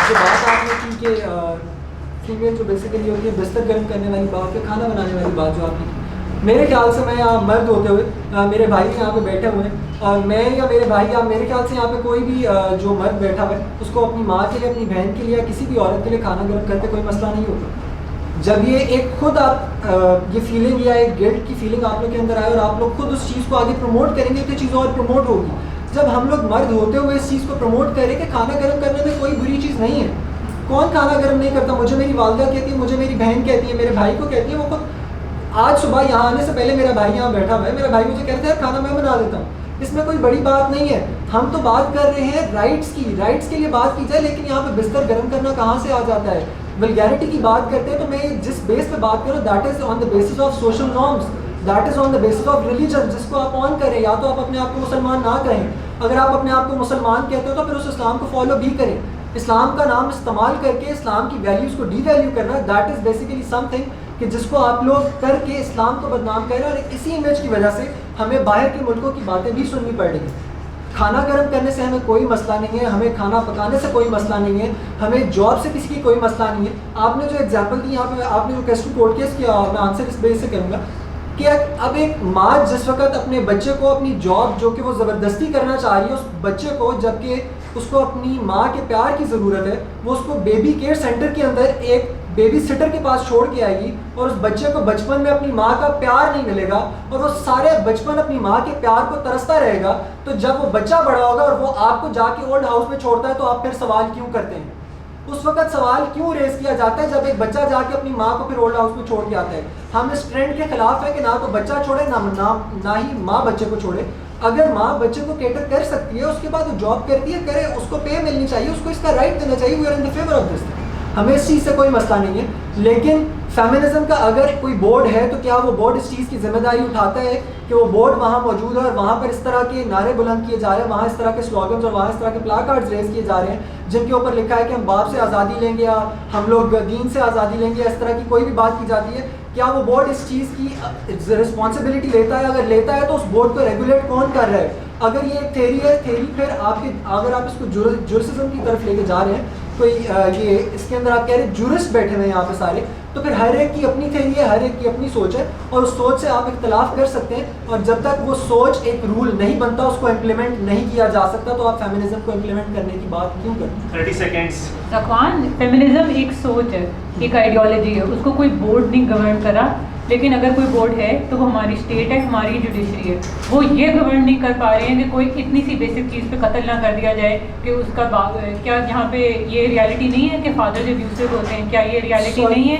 जो बात आपने की कि फीमेल जो बेसिकली होती है बिस्तर गर्म करने वाली बात या खाना बनाने वाली बात जो आपने की, मेरे ख्याल से मैं यहाँ मर्द होते हुए मेरे भाई यहाँ पे बैठे हुए हैं, और मैं या मेरे भाई या मेरे ख्याल से यहाँ पे कोई भी जो मर्द बैठा हुआ है उसको अपनी माँ के लिए, अपनी बहन के लिए या किसी भी औरत के लिए खाना गर्म करते कोई मसला नहीं होता। जब ये एक खुद आप ये फीलिंग या एक गिल्ट की फीलिंग आप लोग के अंदर आए और आप लोग खुद उस चीज़ को आगे प्रमोट करेंगे तो चीज़ और प्रमोट होगी। जब हम लोग मर्द होते हुए इस चीज़ को प्रमोट करें कि खाना गर्म करने में कोई बुरी चीज़ नहीं है, कौन खाना गर्म नहीं करता? मुझे मेरी वालदा कहती है, मुझे मेरी बहन कहती है, मेरे भाई को कहती है। वो खुद आज सुबह यहाँ आने से पहले मेरा भाई यहाँ बैठा हुआ है, मेरा भाई मुझे कहता है खाना मैं बना देता हूँ, इसमें कोई बड़ी बात नहीं है। हम तो बात कर रहे हैं राइट्स की, राइट्स के लिए बात की जाए, लेकिन यहाँ पे बिस्तर गर्म करना कहाँ से आ जाता है? वल्गैरिटी की बात करते हैं तो मैं जिस बेस पे बात करूँ that is on the basis of social norms, that is on the basis of religion, जिसको आप ऑन करें। या तो आप अपने आप को मुसलमान ना कहें, अगर आप अपने आप को मुसलमान कहते हो तो फिर उस इस्लाम को फॉलो भी करें। इस्लाम का नाम इस्तेमाल करके इस्लाम की वैल्यूज़ को डीवैल्यू करना, दैट इज़ बेसिकली समथिंग कि जिसको आप लोग करके इस्लाम को बदनाम करें, और इसी इमेज की वजह से हमें बाहर के मुल्कों की बातें भी सुननी पड़ रही हैं। खाना गर्म करने से हमें कोई मसला नहीं है, हमें खाना पकाने से कोई मसला नहीं है, हमें जॉब से किसी की कोई मसला नहीं है। आपने जो एग्जांपल दी यहाँ पे, आपने जो क्वेश्चन कोड केस किया, मैं आंसर इस बेस से करूँगा कि अब एक माँ जिस वक्त अपने बच्चे को अपनी जॉब जो कि वो ज़बरदस्ती करना चाह रही है उस बच्चे को, जबकि उसको अपनी माँ के प्यार की ज़रूरत है, वो उसको बेबी केयर सेंटर के अंदर एक बेबी सिटर के पास छोड़ के आएगी और उस बच्चे को बचपन में अपनी माँ का प्यार नहीं मिलेगा और वो सारे बचपन अपनी माँ के प्यार को तरसता रहेगा, तो जब वो बच्चा बड़ा होगा और वो आपको जाके ओल्ड हाउस में छोड़ता है तो आप फिर सवाल क्यों करते हैं? उस वक्त सवाल क्यों रेज किया जाता है जब एक बच्चा जाके अपनी माँ को फिर ओल्ड हाउस में छोड़ के आता है? हम इस ट्रेंड के खिलाफ है कि ना तो बच्चा छोड़े ना ही माँ बच्चे को छोड़े। अगर माँ बच्चे को केटर कर सकती है, उसके बाद वो जॉब करती है, करे, उसको पे मिलनी चाहिए, उसको इसका राइट देना चाहिए। We are in the favour of this. हमें इस चीज़ से कोई मसला नहीं है, लेकिन फेमिनिज्म का अगर कोई बोर्ड है तो क्या वो बोर्ड इस चीज़ की जिम्मेदारी उठाता है कि वो बोर्ड वहाँ मौजूद है और वहाँ पर इस तरह के नारे बुलंद किए जा रहे हैं, वहाँ इस तरह के स्लोगन्स और वहाँ इस तरह के प्लाकार्ड्स रेज किए जा रहे हैं जिनके ऊपर लिखा है कि हम बाप से आज़ादी लेंगे या हम लोग दीन से आज़ादी लेंगे, इस तरह की कोई भी बात की जाती है? क्या वो बोर्ड इस चीज़ की रिस्पॉन्सिबिलिटी लेता है? अगर लेता है तो उस बोर्ड को रेगुलेट कौन कर रहा है? अगर ये एक थेरी है, थेरी फिर अगर आप इसको जुरिस्म की तरफ लेके जा रहे हैं, कोई ये इसके अंदर आप कह रहे जूरिस्ट बैठे हुए हैं यहाँ पे सारे, तो फिर हर एक की अपनी थेरी है, हर एक की अपनी सोच है और उस सोच से आप इख्तलाफ कर सकते हैं और जब तक वो सोच एक रूल नहीं बनता, उसको इम्प्लीमेंट नहीं किया जा सकता, तो आप फेमिनिज्म को इम्प्लीमेंट करने की बात क्यों करते हैं? 30 सेकेंड्स। ज़कवान, फेमिनिज्म एक सोच है, एक आइडियोलॉजी है, उसको कोई बोर्ड नहीं गवर्न करा। लेकिन अगर कोई बोर्ड है तो वो हमारी स्टेट है, हमारी जुडिशरी है। वो ये गवर्न नहीं कर पा रहे हैं कि कोई इतनी सी बेसिक चीज़ पे कत्ल ना कर दिया जाए कि उसका क्या यहाँ पे ये रियलिटी नहीं है कि फादर अब्यूसिव होते हैं? क्या ये रियलिटी नहीं है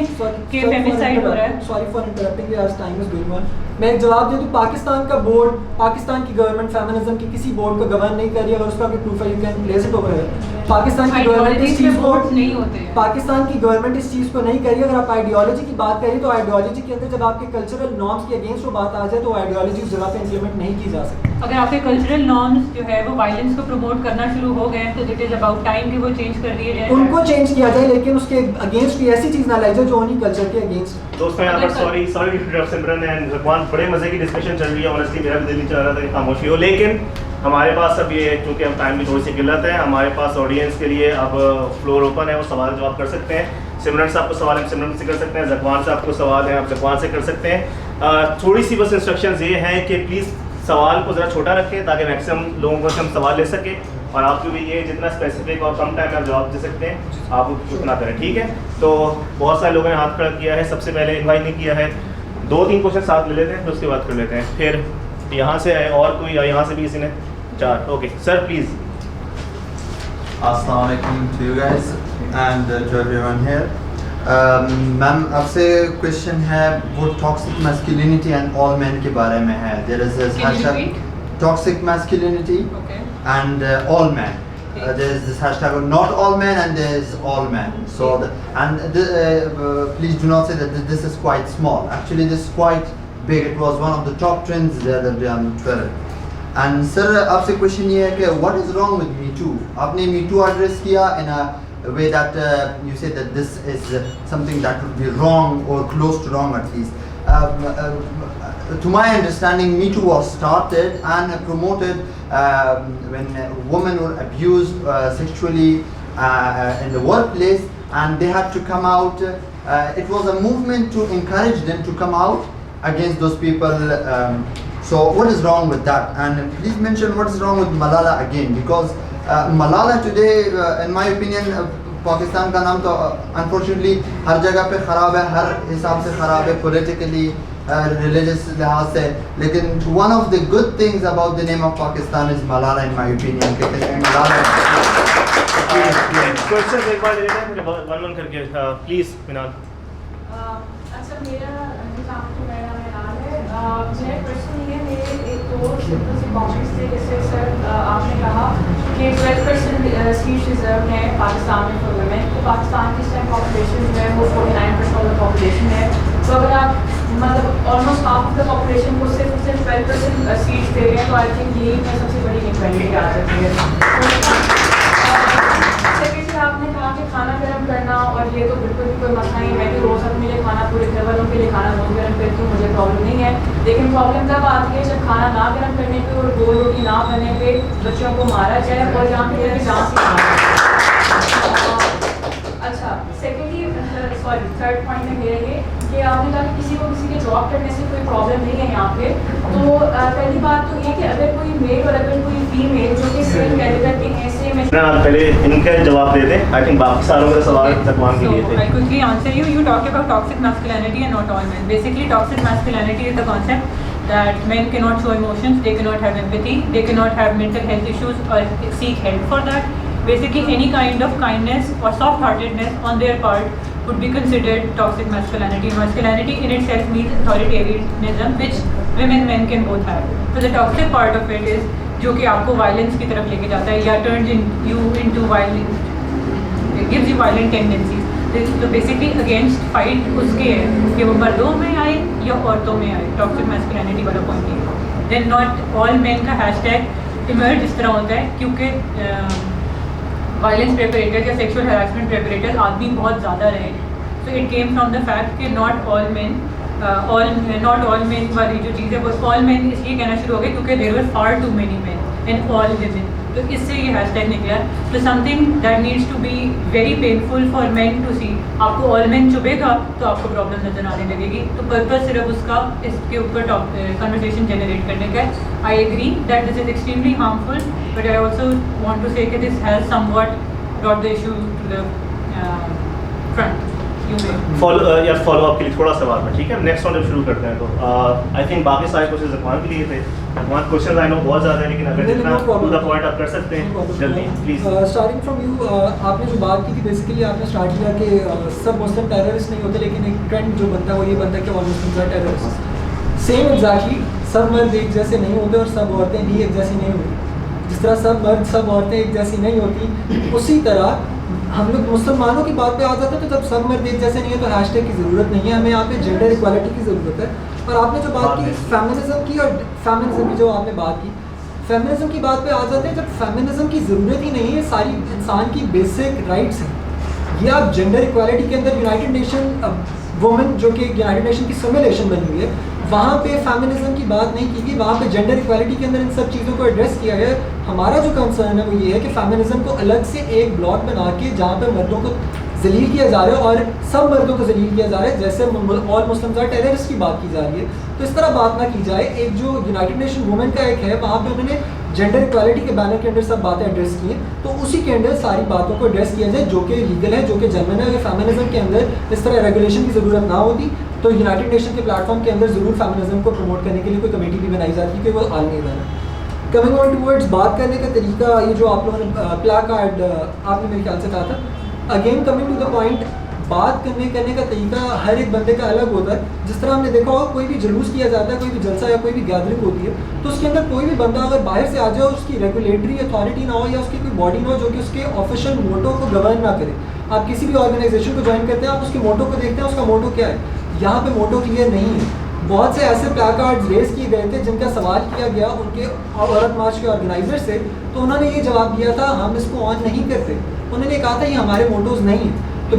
कि फेमिसाइड हो रहा है? सॉरी फॉर इंटरप्टिंग, आज टाइम इज गोइंग ऑन। मैं एक जवाब दे दूँ, पाकिस्तान का बोर्ड, पाकिस्तान की गवर्नमेंट फेमिनिज्म की किसी बोर्ड को गवर्न नहीं कर रही है। अगर उसका कोई प्रूफ है, you can place it over here. Pakistan की गवर्नमेंट इस चीज़ को नहीं होते, पाकिस्तान की गवर्नमेंट इस चीज़ को नहीं करी। अगर आप आइडियोलॉजी की बात करें तो आइडियोलॉजी के अंदर जब आपके कल्चरल नॉर्म्स के अगेंस्ट वो बात आ जाए तो आइडियोलॉजी उस जगह पे इंप्लीमेंट नहीं की जा सकती। अगर आपके कल्चरल नॉर्म्स जो है वो वायलेंस को प्रमोट करना शुरू हो गए तो इट इज अबाउट टाइम कि वो चेंज कर दिए जाए, उनको चेंज किया जाए, लेकिन उसके अगेंस्ट कोई ऐसी चीज़ ना लाई जाए जो उन्हीं कल्चर के अगेंस्ट। दोस्तों यहाँ पर सॉरी सिमरन एंड ज़कवान, बड़े मजे की डिस्कशन चल रही है। ऑनेस्टली मेरा भी दिल नहीं चाह रहा था कि खामोशी हो, लेकिन हमारे पास अब ये चूँकि हम टाइम की थोड़ी सी किल्लत है, हमारे पास ऑडियंस के लिए अब फ्लोर ओपन है, वो सवाल जवाब कर सकते हैं। सिमरन साहब को सवाल हम सिमरन से कर सकते हैं, ज़कवान साहब को सवाल है आप ज़कवान से कर सकते हैं। थोड़ी सी बस इंस्ट्रक्शंस ये हैं कि प्लीज़ सवाल को ज़रा छोटा रखें ताकि मैक्सिमम लोगों को हम सवाल ले सकें, और आपको भी ये जितना स्पेसिफिक और कम टाइम में आप जवाब दे सकते हैं आप उतना करें, ठीक है? तो बहुत सारे लोगों ने हाथ खड़ा किया है, सबसे पहले इन्वाइट नहीं किया है। 2-3 क्वेश्चन साथ ले लेते हैं, फिर उसके बाद कर लेते हैं। फिर यहाँ से है और कोई, यहाँ से भी किसी ने 4, ओके सर प्लीज़। अस्सलाम वालेकुम to you guys and to everyone here. Ma'am आपसे क्वेश्चन है, वो toxic masculinity and all men के बारे में है। There is this hashtag toxic masculinity and all men. There is this hashtag of not all men and there is all men. So please do not say that this is quite small. Actually this is quite big. It was one of the top trends the other day on Twitter. And sir, आपसे question ये है कि what is wrong with Me Too? आपने Me Too address किया in a way that you said that this is something that would be wrong or close to wrong at least. To my understanding, Me Too was started and promoted when women were abused sexually in the workplace, and they had to come out. It was a movement to encourage them to come out against those people. So what is wrong with that? And please mention what is wrong with Malala again, because Malala today, in my opinion, Pakistan का नाम तो unfortunately हर जगह पे ख़राब है, हर हिसाब से ख़राब है, पॉलिटिकली रिलीजियस लिहाज से, लेकिन one of the good things about the name of Pakistan is Malala in my opinion. Question एक बार ले लेते हैं, वन करके प्लीज मिनाल। अच्छा मेरा नाम है, मेरा क्वेश्चन ये है, मेरे एक दो सिंपल सी कमेंट्स थे। जैसे सर आपने कहा कि 12% सीट्स रिजर्व हैं पाकिस्तान में फॉर वुमेन, तो पाकिस्तान की इस टाइम पॉपुलेशन जो है वो 49% ऑफ द पॉपुलेशन है। तो अगर आप मतलब almost half of the population को सिर्फ 12% सीट्स दे रहे हैं, तो आई थिंक यही में सबसे बड़ी इनक्वालिटी आ सकती है। सेकेंडली आपने कहा कि खाना गर्म करना, और ये तो बिल्कुल भी कोई मसला नहीं है, मैं भी रोज़ अपने लिए खाना, पूरे घर वालों के लिए खाना रोज़ गर्म करती हूँ, मुझे प्रॉब्लम नहीं है। लेकिन प्रॉब्लम तब आती है जब खाना ना गर्म करने पे और गोल रोटी ना करने पे बच्चों को मारा जाए और जहाँ पे जान से मारा। अच्छा सेकेंडली सॉरी थर्ड पॉइंट है मेरा ये कि आपने कहा कि किसी को किसी के जॉब करने से कोई प्रॉब्लम नहीं है यहाँ पे। तो पहली बात तो ये कि अगर कोई मेल और अगर कोई फीमेल जो कि सेम कैलिबर के हैं सेम पहले इनके जवाब दे दें। आई थिंक बाकी सारों के सवाल तकवान के लिए So, थे। I quickly answer you. You talked about toxic masculinity and not all men. Basically, toxic masculinity is the concept that men cannot show emotions, they cannot have empathy, they cannot have mental health issues or seek help for that. Basically, any kind of kindness or soft-heartedness on their part would be considered toxic masculinity. Masculinity in itself means authoritarianism, which women and men can both have. So the toxic part of it is जो कि आपको violence की तरफ लेके जाता है या turns in you into violence, gives you violent tendencies. तो बेसिकली अगेंस्ट फाइट उसके है कि वो मर्दों में आए या औरतों में आए, टॉक्सिक मैस्कुलिनिटी वाला पॉइंट है। देन नॉट ऑल मेन का हैशटैग इमर्ज इस तरह होता है क्योंकि वायलेंस प्रेपरेटर्स या सेक्सुअल हैरेसमेंट प्रेपरेटर्स आदमी बहुत ज़्यादा रहे। So it came from the fact कि नॉट ऑल मेन वाली जो चीज़ है वो ऑल मैन इसलिए कहना शुरू हो गया क्योंकि there were far too many man and all women. तो इससे ये हैशटैग निकला। तो something that needs to be very painful for man to see. आपको ऑल मैन चुभेगा तो आपको प्रॉब्लम नजर आने लगेगी। तो पर्पस सिर्फ उसका इसके ऊपर कन्वर्सेशन जनरेट करने का है। I agree that this is extremely harmful, but I also want to say कि this has somewhat brought the issue to the front. Follow up के लिए थोड़ा सवाल है, ठीक है। नेक्स्ट राउंड शुरू करते हैं। तो आई थिंक बाकी सारे क्वेश्चन ज़कवान के लिए थे। ज़कवान क्वेश्चन आई नो बहुत ज़्यादा है, लेकिन अगर जितना टू द पॉइंट आप कर सकते हैं जल्दी प्लीज़। स्टार्टिंग फ्रॉम यू, आपने जो बात की थी बेसिकली आपने स्टार्ट किया कि सब मुस्लिम टेररिस्ट नहीं होते, लेकिन एक ट्रेंड जो बनता है वो ये बनता है कि all Muslims are terrorist. Same exactly सब मर्द एक जैसे नहीं होते और सब औरतें भी एक जैसी नहीं होती। जिस तरह सब मर्द सब औरतें एक जैसी नहीं होती, उसी तरह हम लोग मुसलमानों की बात पे आ जाते हैं। तो जब सब मर्द एक जैसे नहीं है तो हैशटैग की ज़रूरत नहीं है, हमें यहाँ पे जेंडर इक्वालिटी की ज़रूरत है। और आपने जो बात की फेमिनिज्म की, और फेमिनिज्म की जो आपने बात की, फेमिनिज्म की बात पे आ जाते हैं जब फेमिनिज्म की ज़रूरत ही नहीं है, सारी इंसान की बेसिक राइट्स हैं। ये आप जेंडर इक्वालिटी के अंदर यूनाइटेड नेशन वुमेन जो कि यूनाइटेड नेशन की सिमुलेशन बनी हुई है, वहाँ पे फेमिनिज्म की बात नहीं की गई, वहाँ पे जेंडर इक्वालिटी के अंदर इन सब चीज़ों को एड्रेस किया गया। हमारा जो कंसर्न है वो ये है कि फेमिनिज्म को अलग से एक ब्लॉक बना के जहाँ पे मर्दों को जलील किया जा रहा है और सब मर्दों को जलील किया जा रहा है, जैसे ऑल मुस्लिम्स आर टेररिस्ट की बात की जा रही है। तो इस तरह बात ना की जाए। एक जो यूनाइटेड नेशन वुमेन का एक है, वहाँ पे उन्होंने जेंडर इक्वालिटी के बैनर के अंदर सब बातें एड्रेस की हैं, तो उसी के अंदर सारी बातों को एड्रेस किया जाए जो कि लीगल है, जो कि जेन्युइन है। अगर फेमिनिज्म के अंदर इस तरह रेगुलेशन की ज़रूरत ना होती तो यूनाइटेड नेशन के प्लेटफॉर्म के अंदर ज़रूर फेमिनिज्म को प्रमोट करने के लिए कोई कमेटी भी बनाई जाती है कि वो आलमी इदारा। कमिंग ऑन टूवर्ड्स बात करने का तरीका, ये जो आप लोगों ने प्लाकार्ड आपने मेरे ख्याल से कहा था, again coming to the point, बात करने का तरीका हर एक बंदे का अलग होता है। जिस तरह हमने देखा होगा कोई भी जुलूस किया जाता है, कोई भी जलसा या कोई भी गैदरिंग होती है, तो उसके अंदर कोई भी बंदा अगर बाहर से आ जाए, उसकी रेगुलेटरी अथॉरिटी ना हो या उसकी कोई बॉडी ना हो जो कि उसके ऑफिशियल मोटो को गवर्न ना करे। आप किसी भी ऑर्गेनाइजेशन को ज्वाइन करते हैं, आप उसके मोटो को देखते हैं, उसका मोटो क्या है। यहाँ पे मोटो क्लियर नहीं है। बहुत से ऐसे प्लाकार्ड्स रेस किए गए थे जिनका सवाल किया गया उनके औरत मार्च के ऑर्गेनाइजर से, तो उन्होंने ये जवाब दिया था हम इसको ऑन नहीं करते। उन्होंने कहा था ये हमारे मोटोज नहीं है। तो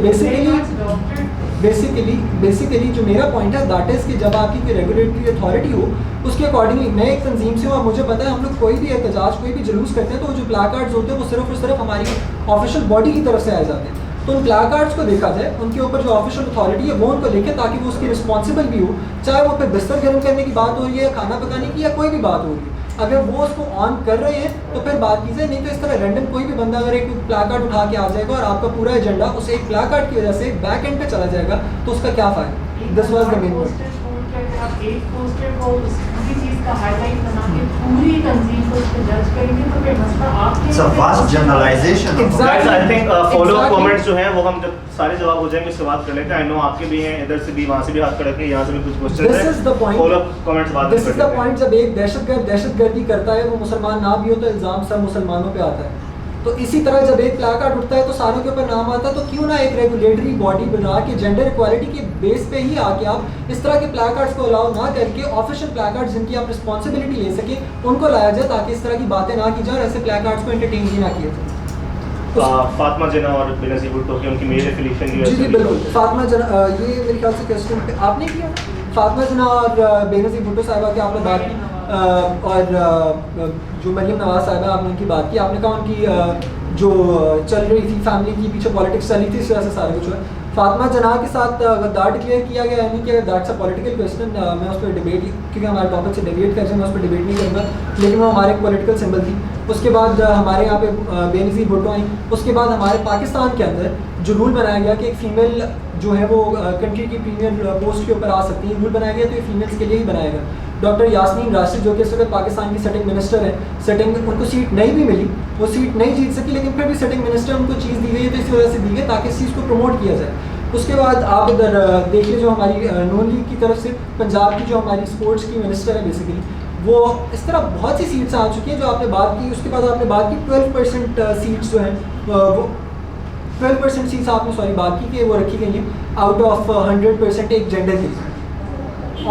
बेसिकली जो मेरा पॉइंट है दैट इज़ कि जब आपकी कोई रेगुलेटरी अथॉरिटी हो, उसके अकॉर्डिंगली मैं एक तंजीम से हूँ और मुझे पता है हम लोग कोई भी एहतजाज कोई भी जुलूस करते हैं तो जो प्लाकार्ड्स होते हैं वो सिर्फ और सिर्फ हमारी ऑफिशियल बॉडी की तरफ से आए जाते हैं। तो उन प्लाकार्ड्स को देखा जाए, उनके ऊपर जो ऑफिशियल अथॉरिटी है वो उनको लिखे ताकि वो उसकी रिस्पॉन्सिबल भी हो, चाहे वो फिर बिस्तर गर्म करने की बात हो रही है, खाना पकाने की या कोई भी बात हो रही है। अगर वो उसको ऑन कर रहे हैं तो फिर बात की जाए, नहीं तो इस तरह रैंडम कोई भी बंदा अगर एक प्लाकार्ड उठा के आ जाएगा और आपका पूरा एजेंडा उस एक प्लाकार्ड की वजह से बैक एंड पे चला जाएगा तो उसका क्या फ़ायदा। This was the main point. आप एक पोस्टर को उसी चीज़ का हाईलाइट बना के पूरी तंजीम को उस पर जज करेंगे तो फिर मसला आपके It's a vast generalization. Exactly. I think follow up Exactly. Comments जो हैं वो हम जब सारे जवाब हो जाएंगे उसके बाद कर लेते हैं। आई नो आपके भी हैं, इधर से भी, वहाँ से भी हाथ खड़े हैं, यहाँ से भी कुछ question This is the point. Follow up comments बाद में दिस इज द पॉइंट, जब एक दहशतगर्द दहशतगर्दी करता है वो मुसलमान ना भी हो तो इल्ज़ाम सब मुसलमानों पे आता है। तो इसी तरह जब एक प्लाकार्ड उठता है तो सारों के ऊपर नाम आता है, तो क्यों ना एक रेगुलेटरी बॉडी बना के जेंडर इक्वालिटी के बेस पे ही आके आप इस तरह के प्लाकार्ड्स को अलाउ ना करके ऑफिशियल प्लाकार्ड्स जिनकी आप रिस्पॉन्सिबिलिटी ले सके उनको लाया जाए ताकि इस तरह की बातें ना की जाए और ऐसे प्लाकार्ड्स को एंटरटेन भी ना किया जाए। फातिमा जिन्ना और बेनज़ीर भुट्टो की उनकी मेल एफिलिएशन की जी बिल्कुल। फातिमा जना, ये मेरे ख्याल से क्वेश्चन आपने किया, फातिमा जना और बेनज़ीर भुट्टो साहिबा की आपने बात की, और जो मरियम नवाज साहिबा आपने उनकी बात की, आपने कहा उनकी जो चल रही थी फैमिली की पीछे पॉलिटिक्स चल रही थी, इस वजह से सारा कुछ हुआ। फातिमा जना के साथ गद्दार डिक्लेयर किया गया है, नहीं कि दैट्स अ पॉलिटिकल क्वेश्चन, मैं उस पर डिबेट, क्योंकि हमारे टॉपिक से डिबेट कर रहे हैं, मैं उस पर डिबेट नहीं करूँगा, लेकिन वो हमारे एक पॉलिटिकल सिंबल थी। उसके बाद हमारे यहाँ पे बेनज़ीर भुट्टो आई। उसके बाद हमारे पाकिस्तान के अंदर जो रूल बनाया गया कि एक फ़ीमेल जो है वो कंट्री की प्रीमियर पोस्ट के ऊपर आ सकती है, रूल बनाया गया, तो ये फीमेल्स के लिए ही बनाया गया। डॉक्टर यास्मीन राशिद जो कि इस वक्त पाकिस्तान की सिटिंग मिनिस्टर है, सिटिंग उनको सीट नहीं भी मिली, वो सीट नहीं जीत सकी, लेकिन फिर भी सिटिंग मिनिस्टर उनको चीज़ दी गई है, तो इस वजह से दी गई ताकि इस चीज़ को प्रमोट किया जाए। उसके बाद आप इधर देखिए जो हमारी नून लीग की तरफ से पंजाब की जो हमारी स्पोर्ट्स की मिनिस्टर है बेसिकली, वो इस तरह बहुत सी सीट्स आ चुकी हैं जो आपने बात की। उसके बाद आपने बात की 12% सीट्स जो हैं वो 12% सीट्स आपने बात की कि वो रखी गई हैं आउट ऑफ 100% एक जेंडर के लिए।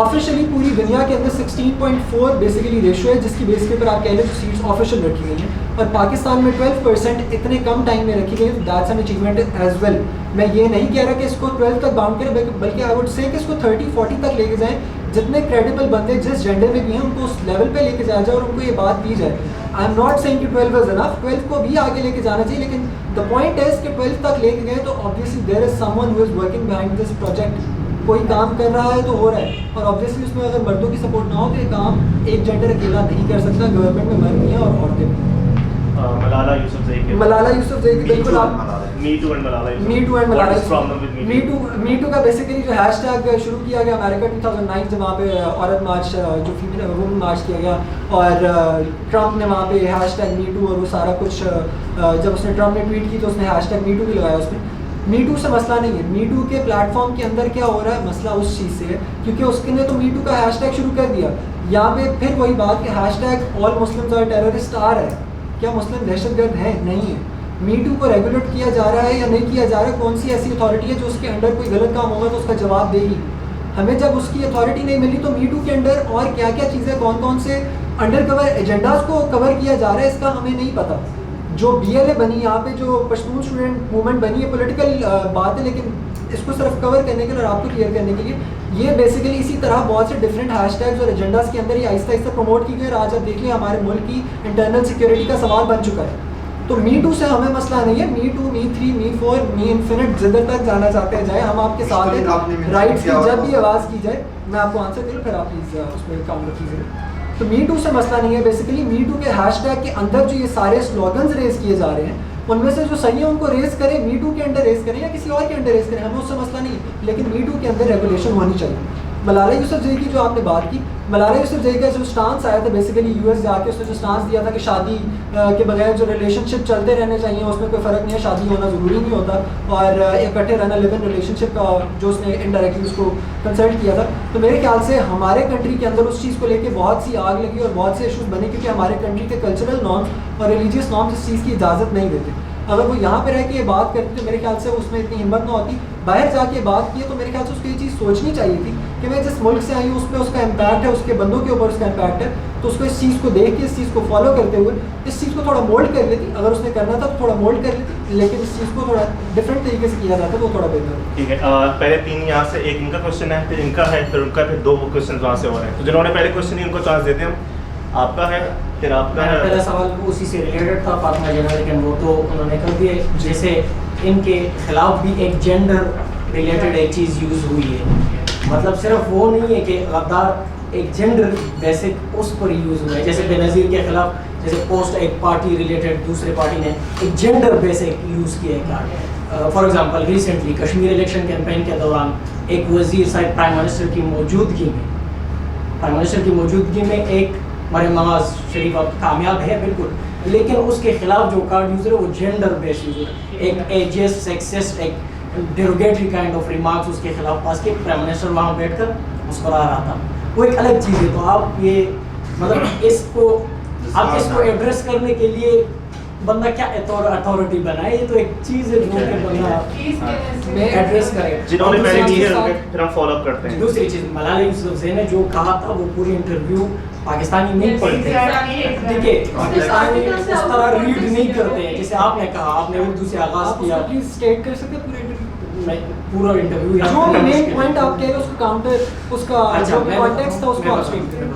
ऑफिशियली पूरी दुनिया के अंदर 16.4 बेसिकली रेशो है, जिसकी बेस के ऊपर आप कह लें तो सीट्स ऑफिशियल रखी गई हैं, और पाकिस्तान में 12% इतने कम टाइम में रखी गई है, that's an achievement as well. मैं ये नहीं कह रहा कि इसको 12 तक बाउंड करें, बल्कि आई वुड से कि इसको 30-40 तक लेके जाएं। जितने क्रेडिबल बंदे जिस जेंडर में भी हैं उनको उस लेवल पे लेके जाया जाए और उनको ये बात दी जाए। आई एम नॉट सेइंग कि 12 इज इनफ, 12 को भी आगे लेके जाना चाहिए, लेकिन द पॉइंट इज कि 12 तक लेके गए तो obviously there is someone who is working behind this project. कोई काम कर रहा है तो हो रहा है, और ऑब्वियसली उसमें अगर मर्दों की सपोर्ट ना हो तो ये काम एक जेंडर अकेला नहीं कर सकता। गवर्नमेंट में मर्द भी हैं और औरतें भी। मलाला यूसुफजई के मलाला यूसुफजई की बिल्कुल आप me too and Malala me too and Malala problem with me too का बेसिकली जो हैशटैग शुरू किया गया अमेरिका 2009 से, वहाँ पे औरत मार्च जो फीमेल वुमेन मार्च किया गया, और ट्रम्प ने वहाँ पे हैशटैग मी टू और वो सारा कुछ, जब उसने ट्रम्प ने ट्वीट की तो उसने हैशटैग मी टू भी लगाया उसमें। मी टू से मसला नहीं है, मी टू के प्लेटफॉर्म के अंदर क्या हो रहा है, मसला उस चीज़ से है क्योंकि उसने तो मी टू का हैशटैग शुरू कर दिया। यहाँ पे फिर वही बात कि hashtag all Muslims are terrorist आ रहा है, क्या मुस्लिम दहशतगर्द है? नहीं है। मी टू को रेगुलेट किया जा रहा है या नहीं किया जा रहा है? कौन सी ऐसी अथॉरिटी है जो उसके अंडर कोई गलत काम होगा तो उसका जवाब देगी? हमें जब उसकी अथॉरिटी नहीं मिली तो मी टू के अंडर और क्या क्या चीज़ें, कौन कौन से अंडर कवर एजेंडाज को कवर किया जा रहा है, इसका हमें नहीं पता। जो BLA बनी यहाँ पे, जो पश्तून स्टूडेंट मूवमेंट बनी है, पॉलिटिकल बात है, लेकिन इसको सिर्फ कवर करने के लिए और आपको क्लियर करने के लिए ये बेसिकली इसी तरह बहुत से डिफरेंट हैशटैग्स और एजेंडाज के अंदर ये आहिस्ता आहिस्ता प्रमोट की गई, और आज आप देख लें हमारे मुल्क की इंटरनल सिक्योरिटी का सवाल बन चुका है। तो मी टू से हमें मसला नहीं है, मी to, me 3, me 4, me infinite जिधर तक जाना चाहते हैं जाए, हम आपके साथ हैं। राइट्स की जब भी आवाज़ की जाए मैं आपको आंसर करूँ, फिर आप प्लीज़ उसमें काउंटर कीजिए। तो मी टू से मसला नहीं है। बेसिकली मी टू के हैशटैग के अंदर जो ये सारे स्लोगन्स रेज किए जा रहे हैं उनमें से जो सही है उनको रेज करें, मी टू के अंडर रेज करें या किसी और के अंडर रेज करें, हमें उससे मसला नहीं है, लेकिन मी टू के अंदर रेगुलेशन होनी चाहिए। मलाला यूसुफजई की जो आपने बात की, मलाला यूसुफजई का जो स्टांस आया था बेसिकली US जाके उसने जो स्टांस दिया था कि शादी के बगैर जो रिलेशनशिप चलते रहने चाहिए, उसमें कोई फ़र्क नहीं है, शादी होना ज़रूरी नहीं होता, और इकट्ठे रहना लिव इन रिलेशनशिप का जो उसने इनडायरेक्टली उसको कंसल्ट किया था। तो मेरे ख्याल से हमारे कंट्री के अंदर उस चीज़ को लेकर बहुत सी आग लगी और बहुत से इशूज़ बने, क्योंकि हमारे कंट्री के कल्चरल नॉर्म्स और रिलीजियस नॉर्म्स इस चीज़ की इजाज़त नहीं देते। अगर वो यहाँ पे रह के ये बात करती तो मेरे ख्याल से उसमें इतनी हिम्मत ना होती। बाहर जाके बात की तो मेरे ख्याल से उसको ये चीज़ सोचनी चाहिए थी कि मैं जिस मुल्क से आई हूँ उस पर उसका इम्पैक्ट है, उसके बंदों के ऊपर उसका इम्पैक्ट है, तो उसको इस चीज़ को देख के, इस चीज़ को फॉलो करते हुए इस चीज़ को थोड़ा मोल्ड कर लेती। अगर उसने करना था तो थोड़ा मोल्ड कर लेती, लेकिन इस चीज़ को थोड़ा डिफरेंट तरीके से किया जाता तो थोड़ा बेहतर है। ठीक है, पहले 3 यहाँ से, एक इनका क्वेश्चन है, फिर इनका है, फिर उनका, फिर 2 क्वेश्चन वहाँ से हो रहे हैं। तो जिन्होंने पहले क्वेश्चन ही उनको चांस देते हैं हम। आपका है, फिर आपका है। पहला सवाल उसी से रिलेटेड था फातिमा जना, लेकिन वो तो उन्होंने कर दिए। जैसे इनके खिलाफ भी एक जेंडर रिलेटेड एक चीज़ यूज़ हुई है, मतलब सिर्फ वो नहीं है कि गद्दार एक जेंडर बेसिक उस पर यूज़ हुआ है। जैसे बेनज़ीर के खिलाफ जैसे पोस्ट एक पार्टी रिलेटेड दूसरे पार्टी ने एक जेंडर बेसिक यूज़ किया है। For example recently Kashmir election campaign के दौरान एक वज़ीर साहब प्राइम मिनिस्टर की मौजूदगी में एक मरियम नवाज शरीफ अब कामयाब है बिल्कुल, लेकिन उसके खिलाफ जो कार्ड यूज़र है वो जेंडर बेस्ड यूज़र, एक एजेस सेक्सिस्ट, एक डेरोगेटरी काइंड ऑफ रिमार्क्स उसके खिलाफ पास के प्राइम मिनिस्टर वहाँ बैठकर मुस्कुरा रहा था। वो एक अलग चीज़ है। तो आप ये मतलब इसको एड्रेस करने के लिए बंदा क्या अथॉरिटी बनाए, ये तो एक चीज़ है जो कि बंदा एड्रेस करे। जिन्होंने पहले की है फिर हम फॉलो अप करते हैं। दूसरी चीज़, मलाला यूसुफजई ने जो कहा था वो पूरी इंटरव्यू पाकिस्तानी नहीं पढ़ते, ठीक है, पाकिस्तानी उस तरह रीड नहीं करते हैं जैसे आपने कहा, आपने उर्दू से आगाज़ किया। प्लीज स्टेट कर सकते पूरे इंटरव्यू? मैं पूरा इंटरव्यू जो मेन पॉइंट आप कह रहे हो उसको काउंटर, उसका जो कॉन्टेक्स्ट था उसको आप स्टेट करें।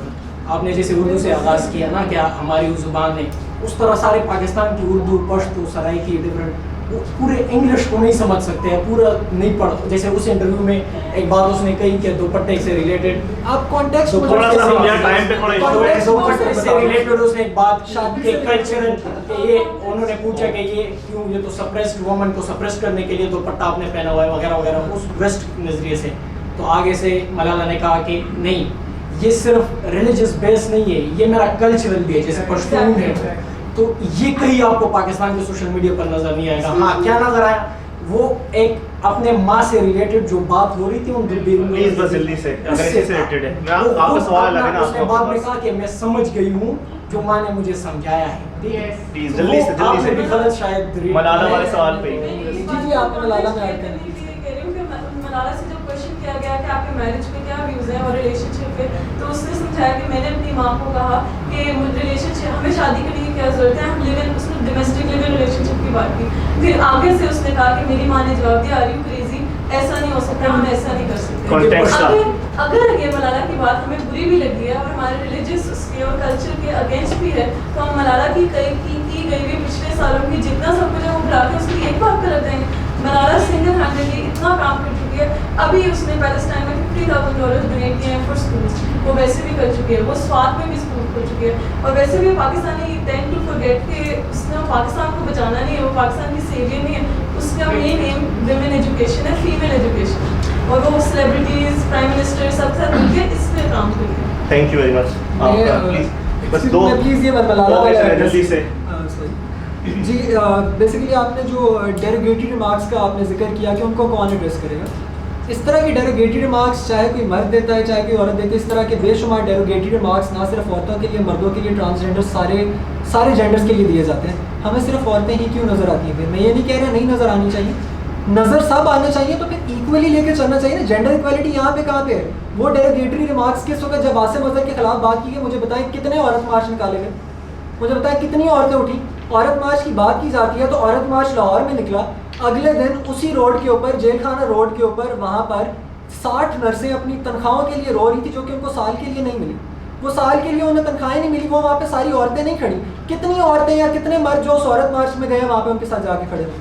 आपने जैसे उर्दू से आगाज़ किया ना, क्या हमारी ज़ुबान है, उस तरह सारे पाकिस्तान की उर्दू, पश्तो, सराइकी, डिफरेंट वो पूरे इंग्लिश को नहीं समझ सकते हैं, पूरा नहीं पढ़, जैसे उस इंटरव्यू में एक बात उसने कही कि दुपट्टे से रिलेटेड आप कॉन्टेक्स्ट थोड़ा सा हम यहाँ टाइम पे थोड़ा दुपट्टे से रिलेटेड उसने एक बात शादी कि से कल्चरल ये उन्होंने पूछा कि ये क्यों, ये तो सप्रेस्ड वुमन को सप्रेस करने के लिए दुपट्टा आपने पहना हुआ है वगैरह वगैरह, उस वेस्ट नजरिए से। तो आगे से मलाला ने कहा कि नहीं, ये सिर्फ रिलीजियस बेस नहीं है, ये मेरा कल्चरल भी है, जैसे पश्तून है। तो ये कहीं आपको पाकिस्तान के सोशल मीडिया पर नजर नहीं आएगा। हाँ, क्या नजर आया, वो एक अपने माँ से रिलेटेड जो बात हो रही थी उन प्लीज बस जल्दी से, अगर इससे रिलेटेड है मैं आपका सवाल लगे ना उसने बाद में कहा कि मैं समझ गई हूँ जो माँ ने मुझे समझाया है। प्लीज जल्दी से आपने भी गलत शायद मलाला वाले सवाल पे जी आपने मलाला में ऐड करना। मलाला से जब क्वेश्चन किया गया कि आपके मैरिज पे क्या व्यूज हैं और रिलेशनशिप पे, तो उसने समझाया कि मैंने अपनी माँ को कहा कि रिलेशनशिप हमें शादी करने की क्या जरूरत है, हम लिव इन, उसने डोमेस्टिक लिव इन रिलेशनशिप की बात की। फिर आगे से उसने कहा कि मेरी माँ ने जवाब दिया, आर यू क्रेजी, ऐसा नहीं हो सकता, हम ऐसा नहीं कर सकते। अगर ये मलाला की बात हमें बुरी भी लगी है और हमारे रिलीजियस उसके और कल्चर के अगेंस्ट भी है, तो हम मलाला की गई भी पिछले सालों की जितना सब कुछ है वो भुला के उसकी एक बात कर देंगे। मलाला सिंगल हैंडेडली इतना काम कर चुकी है, अभी उसने पैलेस्टाइन में $50,000 डोनेट किए हैं फॉर स्कूल्स, वो वैसे भी कर चुकी है, वो स्वात में भी स्कूल कर चुकी है। और वैसे भी पाकिस्तानी टेंड टू फॉरगेट कि उसने पाकिस्तान को बचाना नहीं है, वो पाकिस्तान की सेवियर नहीं है, उसका मेन एम विमेन एजुकेशन है, फीमेल एजुकेशन, और वो सेलिब्रिटीज, प्राइम मिनिस्टर सब साथ मिलकर इस पे काम कर रही है। Thank you very much. बस दो प्लीज ये मलाला जल्दी से। जी बेसिकली आपने जो डेरोगेटरी रिमार्क्स का आपने जिक्र किया कि उनको कौन एड्रेस करेगा। इस तरह की डेरोगेटरी रिमार्क्स चाहे कोई मर्द देता है चाहे कोई औरत देती है, इस तरह के बेशुमार डेरोगेटरी रिमार्क्स ना सिर्फ औरतों के लिए, मर्दों के लिए, ट्रांसजेंडर, सारे जेंडर्स के लिए दिए जाते हैं। हमें सिर्फ औरतें ही क्यों नज़र आती हैं? फिर मैं ये नहीं कह रहा नहीं नज़र आनी चाहिए, नज़र सब आना चाहिए, तो फिर इक्वली लेके चलना चाहिए ना। जेंडर इक्वालिटी यहाँ पे कहाँ पे है? वो डेरोगेटरी रिमार्क्स किस वक्त जब आसिम अजहर के खिलाफ बात की गई, मुझे बताएं कितने औरत मार्च निकाले गए, मुझे बताएं कितनी औरतें उठी। औरत मार्च की बात की जाती है तो औरत मार्च लाहौर में निकला, अगले दिन उसी रोड के ऊपर, जेल खाना रोड के ऊपर, वहाँ पर 60 नर्सें अपनी तनख्वाहों के लिए रो रही थी जो कि उनको साल के लिए नहीं मिली। वो साल के लिए उन्हें तनख्वाहें नहीं मिली, वो वहाँ पे सारी औरतें नहीं खड़ी। कितनी औरतें या कितने मर्द जो उस औरत मार्च में गए वहाँ पे उनके साथ जाके खड़े हुए?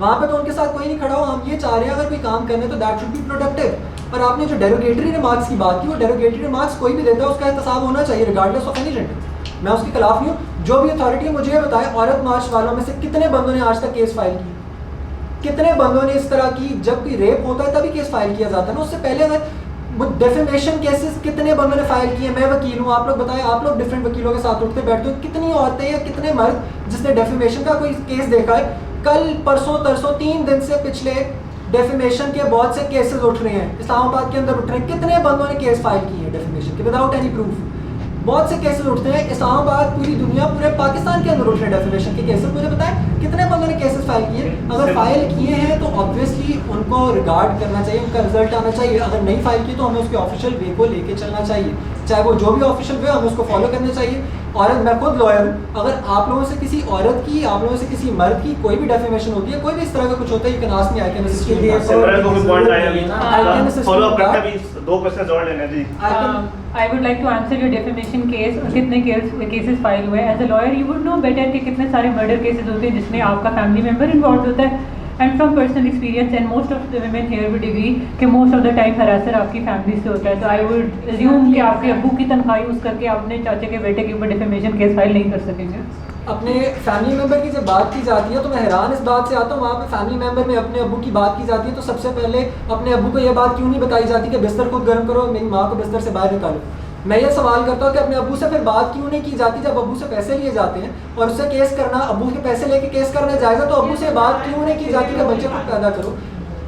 वहाँ पे तो उनके साथ कोई नहीं खड़ा हो। हम ये चाह रहे हैं अगर कोई काम करने तो दैट शुड बी प्रोडक्टिव। और आपने जो डेरोगेटरी रिमार्क्स की बात की, वो डेरोगेटरी रिमार्क्स कोई भी देता है उसका एहतसाब होना चाहिए रिगार्डलेस ऑफ एनी जेंडर। मैं उसके खिलाफ नहीं हूँ। जो भी अथॉरिटी है मुझे ये बताए, औरत मार्च वालों में से कितने बंदों ने आज तक केस फाइल किया? कितने बंदों ने इस तरह की, जब कोई रेप होता है तभी केस फाइल किया जाता है ना, उससे पहले अगर डेफेमेशन केसेस कितने बंदों ने फाइल किए? मैं वकील हूँ, आप लोग बताएं, आप लोग डिफरेंट वकीलों के साथ उठते बैठते हो, कितनी औरतें या कितने मर्द जिसने डेफेमेशन का कोई केस देखा है? कल परसों तरसों 3 दिन से पिछले डेफेमेशन के बहुत से केसेस उठ रहे हैं, इस्लामाबाद के अंदर उठ रहे हैं। कितने बंदों ने केस फाइल किए हैं डेफेमेशन के विदाउट एनी प्रूफ? बहुत से केसेस उठते हैं इस्लामाबाद, पूरी दुनिया, पूरे पाकिस्तान के अंदर उठ रहे हैं डेफेमेशन के केसेस। मुझे बताएं कितने बंदों ने केसेस फाइल किए? अगर फाइल किए हैं तो ऑब्वियसली उनको रिगार्ड करना चाहिए, उनका रिजल्ट आना चाहिए। अगर नहीं फाइल किए तो हमें उसके ऑफिशियल वे को लेके चलना चाहिए, चाहे वो जो भी ऑफिशियल वे हमें उसको फॉलो करना चाहिए। और मैं खुद लॉयर हूँ, अगर आप लोगों से किसी औरत की, आप लोगों से किसी मर्द की कोई भी डेफेमेशन होती है, कोई भी इस तरह का कुछ होता है, you can ask me, I can assist you. Simran को भी पॉइंट आया, फॉलो अप करना भी 2 क्वेश्चन और लेना जी। I would like to answer your defamation case और कितने केसेस फाइल हुए हैं। As a lawyer you would know better कि कितने सारे मर्डर केसेस होते हैं जिसमें आपका फैमिली मेम्बर इन्वॉल्व होता है। And from personal experience and most of the women here would agree कि most of the time harasser आपकी फैमिली से होता है। तो आई वुड अज्यूम कि आपके अब्बू की तनख्वाह यूज़ करके अपने चाचे के बेटे के ऊपर डिफेमेशन केस फाइल नहीं कर सकेंगे। अपने फैमिली मेम्बर की जब बात की जाती है तो मैं हैरान इस बात से आता हूँ, वहाँ पे फैमिली मेम्बर में अपने अब्बू की बात की जाती है तो सबसे पहले अपने अब्बू को ये बात क्यों नहीं बताई जाती कि बिस्तर खुद गर्म करो, मेरी माँ को बिस्तर से बाहर निकालो। मैं ये सवाल करता हूँ कि अपने अब्बू से फिर बात क्यों नहीं की जाती जब अब्बू से पैसे लिए जाते हैं और उससे केस करना, अब्बू के पैसे लेके केस करना जायज़ है, तो अब्बू से बात क्यों नहीं की जाती कि बच्चे को पैदा करो?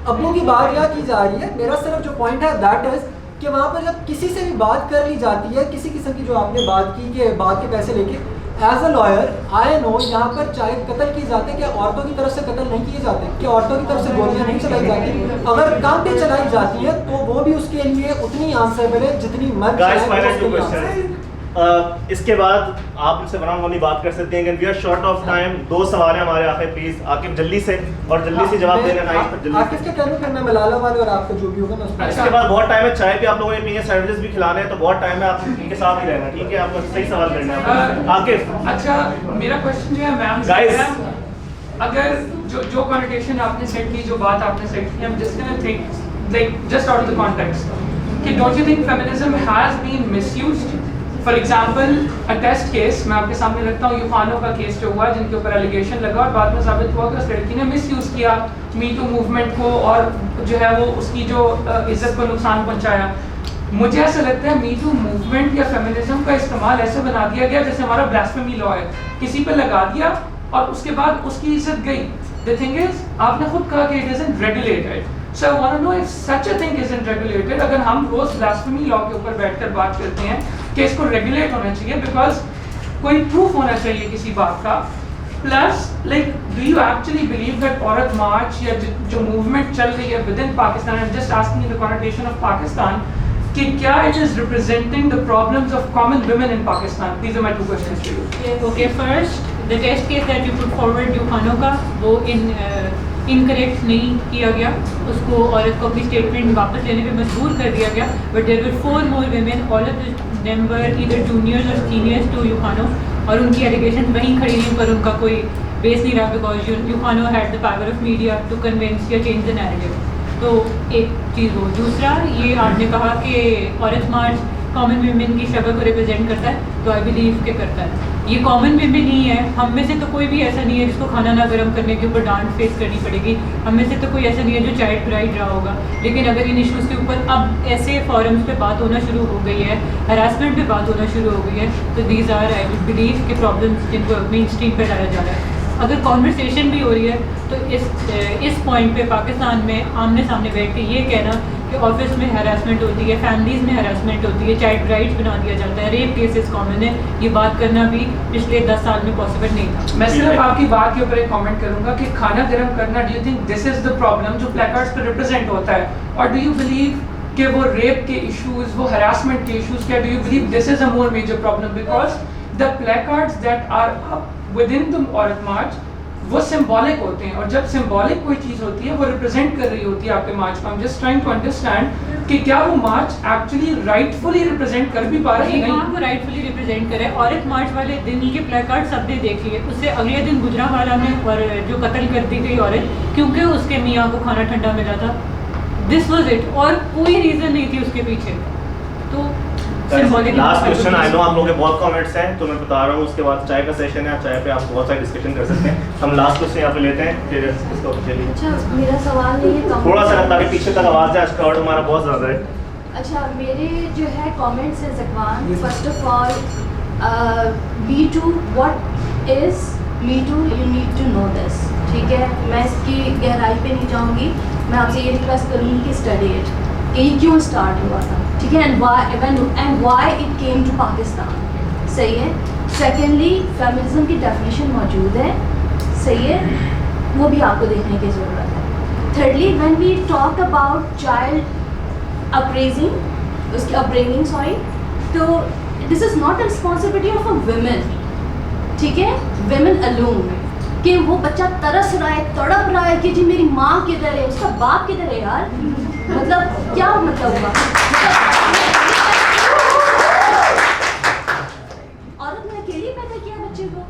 अब्बू की बात यहाँ की जा रही है। मेरा सिर्फ जो पॉइंट है दैट इज़ कि वहाँ पर जब किसी से भी बात कर ली जाती है, किसी किस्म की जो आपने बात की कि बात के पैसे लेके, as a lawyer I know यहाँ पर चाहे कत्ल किए जाते हैं, क्या औरतों की तरफ से कत्ल नहीं किए जाते? क्या औरतों की तरफ से गोलियाँ नहीं चलाई जाती? अगर काम पे चलाई जाती है तो वो भी उसके लिए उतनी आंसरेबल है जितनी मर्द। इसके बाद आप इनसे वन ऑन वन बात कर सकते हैं। We are short of time, 2 सवाल हैं हमारे आखिर, प्लीज आकिब जल्दी से और जल्दी से जवाब देना। आकिब के कहने पर मैं मलाला वाले और आपका जो भी होगा मैं उसमें। इसके बाद बहुत टाइम है, चाय पे आप लोगों ने पीने, सैंडविचेस भी खिलाने हैं, तो बहुत टाइम है, आप इनके साथ ही रहना, ठीक है? आपको सही सवाल करना है आकिब। अच्छा, मेरा क्वेश्चन जो है मैम, गाइस अगर जो कॉन्टेशन आपने सेट की, जो बात आपने सेट की, I'm just gonna think like just out of the context कि don't you think feminism has been misused? For example, a test case मैं आपके सामने रखता हूँ, यूफानो का केस जो हुआ जिनके ऊपर एलिगेशन लगा और बाद में साबित हुआ कि उस लड़की ने मिसयूज किया मी टू मूवमेंट को और जो है वो उसकी जो इज्जत को नुकसान पहुंचाया। मुझे ऐसा लगता है मी टू मूवमेंट या फेमिनिज्म का इस्तेमाल ऐसे बना दिया गया जैसे हमारा ब्लास्फेमी लॉ है, किसी पे लगा दिया और उसके बाद उसकी इज्जत गई। द थिंग इज आपने खुद कहा कि it isn't regulated, so I want to know if such a thing isn't regulated. अगर हम रोज ब्लास्फेमी लॉ के ऊपर बैठकर बात करते हैं कि इसको रेगुलेट होना चाहिए बिकॉज कोई प्रूफ होना चाहिए किसी बात का, plus like do you actually believe that औरत मार्च या जो मूवमेंट चल रही है with in Pakistan, I am just asking the कॉन्टेशन of Pakistan, कि क्या it is representing the problems of common women in Pakistan? These are my two questions to you. Yes. Okay, first the test case that you put forward यूफानो का वो incorrect नहीं किया गया, उसको औरत को अपनी स्टेटमेंट वापस लेने पे मजबूर कर दिया गया, but there were 4 more women, all of them were either juniors or seniors to यूफानो और उनकी एलिगेशन वहीं खड़ी रही पर उनका कोई बेस नहीं रहा बिकॉज यूफानो had the power of media to convince या चेंज द नैरेटिव। तो एक चीज़ वो, दूसरा ये आपने कहा कि औरत मार्च कॉमन वीमेन की शक्ल को रिप्रेजेंट करता है, तो आई बिलीव के करता है। ये कॉमन वीमेन ही है, हम में से तो कोई भी ऐसा नहीं है जिसको खाना ना गर्म करने के ऊपर डांट फेस करनी पड़ेगी, हम में से तो कोई ऐसा नहीं है जो चाइल्ड ब्राइड रहा होगा। लेकिन अगर इन इश्यूज़ के ऊपर अब ऐसे फॉरम्स पे बात होना शुरू हो गई है, हरासमेंट पे बात होना शुरू हो गई है, तो these are I would believe के प्रॉब्लम्स जिनको मेन स्ट्रीम पर लाया जा रहा है। अगर कॉन्वर्सेशन भी हो रही है तो इस पॉइंट पे पाकिस्तान में आमने सामने बैठ के ये कहना कि ऑफिस में हरासमेंट होती है, फैमिलीज़ में हरासमेंट होती है, चाइल्ड राइट्स बना दिया जाता है, रेप केसेस कॉमन है, ये बात करना भी पिछले 10 साल में पॉसिबल नहीं था। मैं सिर्फ आपकी बात के ऊपर एक कमेंट करूंगा कि खाना गर्म करना, do you think this is the problem जो प्लेकार्ड्स पे रिप्रेजेंट होता है, और डू यू बिलीव कि वो रेप के इश्यूज, वो हरासमेंट के इश्यूज, क्या do you believe this is a more major problem because the placards that are up within the औरत मार्च वो सिंबॉलिक होते हैं, और जब सिंबॉलिक कोई चीज़ होती है वो रिप्रेजेंट कर रही होती है आपके मार्च को। I am just trying to understand कि क्या वो मार्च एक्चुअली राइटफुली रिप्रेजेंट कर भी पा रहे हैं? हाँ, वो राइटफुली रिप्रेजेंट करे। औरत मार्च वाले दिन के प्लेकार्ड सबने देख लिए, उससे अगले दिन गुजरांवाला में और जो कत्ल कर दी गई औरत क्योंकि उसके मियाँ को खाना ठंडा मिला था, दिस वाज इट, और कोई रीज़न नहीं थी उसके पीछे। तो लास्ट क्वेश्चन, आई नो आप लोगों के बहुत कमेंट्स हैं तो मैं बता रहा हूँ, उसके बाद चाय का सेशन है, चाय पे आप बहुत सारी डिस्कशन कर सकते हैं। हम लास्ट क्वेश्चन यहाँ पे लेते हैं, फिर इसका ऊपर चलिए। अच्छा, मेरा सवाल नहीं है, थोड़ा सा लगता है पीछे तक आवाज़ है, आज क्राउड हमारा बहुत ज़्यादा है। अच्छा, मेरे जो है कमेंट्स हैं Zakwan, first of all me too, what is me too, you need to know this, ठीक है। मैं इसकी गहराई पे नहीं जाऊँगी, मैं आपसे ये रिक्वेस्ट करूँगी कि स्टडी इट, कि ये क्यों स्टार्ट हुआ था, ठीक है, and why it came to Pakistan, सही है। सेकेंडली, फेमिनिज्म की डेफिनेशन मौजूद है, सही है, वो भी आपको देखने की ज़रूरत है। Thirdly, when we talk about child upraising, उसकी अपब्रिंगिंग सॉरी, तो this is not a responsibility of a women, ठीक है, वुमेन अलोन, कि वो बच्चा तरस रहा है, तड़प रहा है कि जी मेरी माँ किधर है, उसका बाप किधर है यार, मतलब क्या मतलब हुआ? औरत ने अकेली पैदा किया बच्चे को,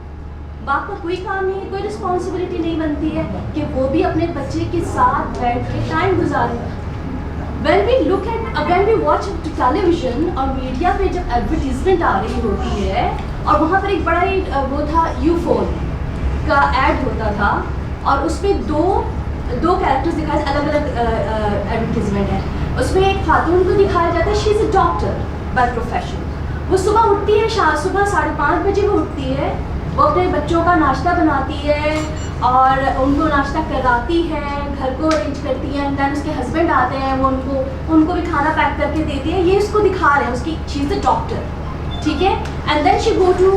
बाप का कोई काम नहीं है, कोई रिस्पॉन्सिबिलिटी नहीं बनती है कि वो भी अपने बच्चे के साथ बैठ के टाइम गुजारे। when we watch television और मीडिया पे जब एडवर्टीजमेंट आ रही होती है और वहाँ पर एक बड़ा ही वो था यूफोन का एड होता था और उसमें दो कैरेक्टर्स दिखाए, अलग अलग एडवर्टीजमेंट है। उसमें एक खातून को दिखाया जाता है, she is a doctor by profession. वो सुबह उठती है, सुबह 5:30 बजे वो उठती है, वो अपने बच्चों का नाश्ता बनाती है और उनको नाश्ता कराती है, घर को अरेंज करती है, एंड देन उसके हस्बैंड आते हैं, वो उनको भी खाना पैक करके देती है। ये उसको दिखा रहे हैं, उसकी शी इज़ अ डॉक्टर, ठीक है। And then she go to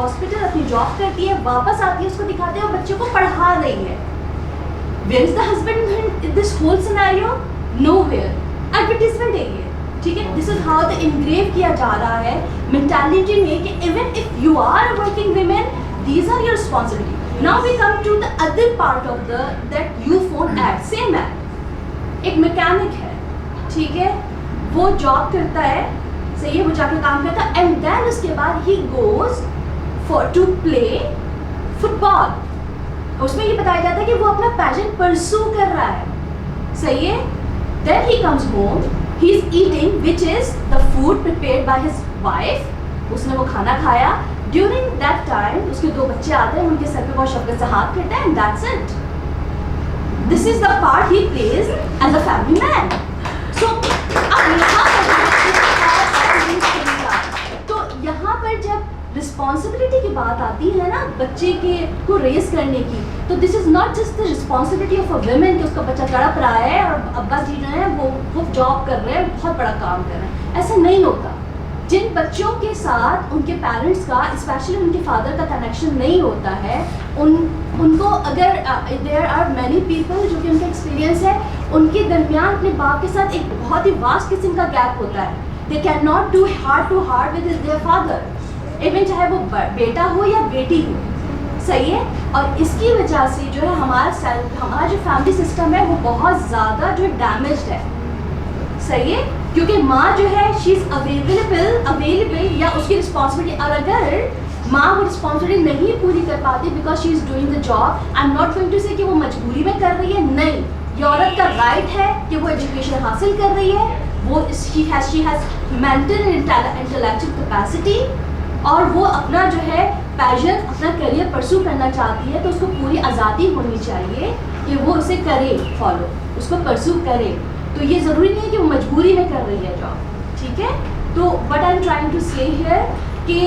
hospital, अपनी जॉब करती है, वापस आती है, उसको दिखाते हैं और बच्चों को पढ़ा रही है। Where is the husband in this whole scenario? Nowhere. Advertisement है ये, ठीक है। This is how the engrave किया जा रहा है मेंटालिटी में कि even if you are a working women, these are your responsibility. Now we come to the other part of that U-phone ad. Same ad, एक मैकेनिक है, ठीक है, वो जॉब करता है, सही है, वो जाके काम करता है, एंड देन उसके बाद he goes to play football, उसमें ये बताया जाता है कि वो अपना पैशन परसू कर रहा है, सही है। Then he comes home, he is eating which is the food prepared by his wife, उसने वो खाना खाया। ड्यूरिंग दैट टाइम उसके 2 बच्चे आते हैं, उनके सर पे बहुत शफ़क़त से हाथ फेरते हैं, and that's it. This is the part he plays as a family man. So अब तो यहाँ पर जब रिस्पॉन्सिबिलिटी की बात आती है ना बच्चे के को रेस करने की, तो this is not just the responsibility of a women कि उसका बच्चा तड़प रहा है और अब्बा जी जो है वो जॉब कर रहे हैं, बहुत बड़ा काम कर रहे हैं, ऐसा नहीं होता। जिन बच्चों के साथ उनके पेरेंट्स का, स्पेशली उनके फादर का कनेक्शन नहीं होता है, उनको अगर देयर आर मैनी पीपल जो कि उनका एक्सपीरियंस है, उनके दरमियान अपने बाप के साथ एक बहुत ही वास्ट किस्म का गैप होता है। They can not do heart to heart with their father, even चाहे वो बेटा हो या बेटी हो, सही है। और इसकी वजह से जो है हमारा जो फैमिली सिस्टम है वो बहुत ज़्यादा जो डैमेज्ड है, सही है, क्योंकि माँ जो है शी इज़ अवेलेबल या उसकी रिस्पॉन्सिबिलिटी, और अगर माँ वो रिस्पॉन्सिबिलिटी नहीं पूरी कर पाती because she is doing the job, I am not going to say कि वो मजबूरी में कर रही है, नहीं, ये औरत का राइट है कि वो एजुकेशन हासिल कर रही है, वो she has mental intellectual capacity, और वो अपना जो है पैशन, अपना करियर परसू करना चाहती है, तो उसको पूरी आज़ादी होनी चाहिए कि वो उसे करे फॉलो, उसको परसू करे। तो ये ज़रूरी नहीं है कि वो मजबूरी में कर रही है जॉब, ठीक है। तो what I am trying to say here कि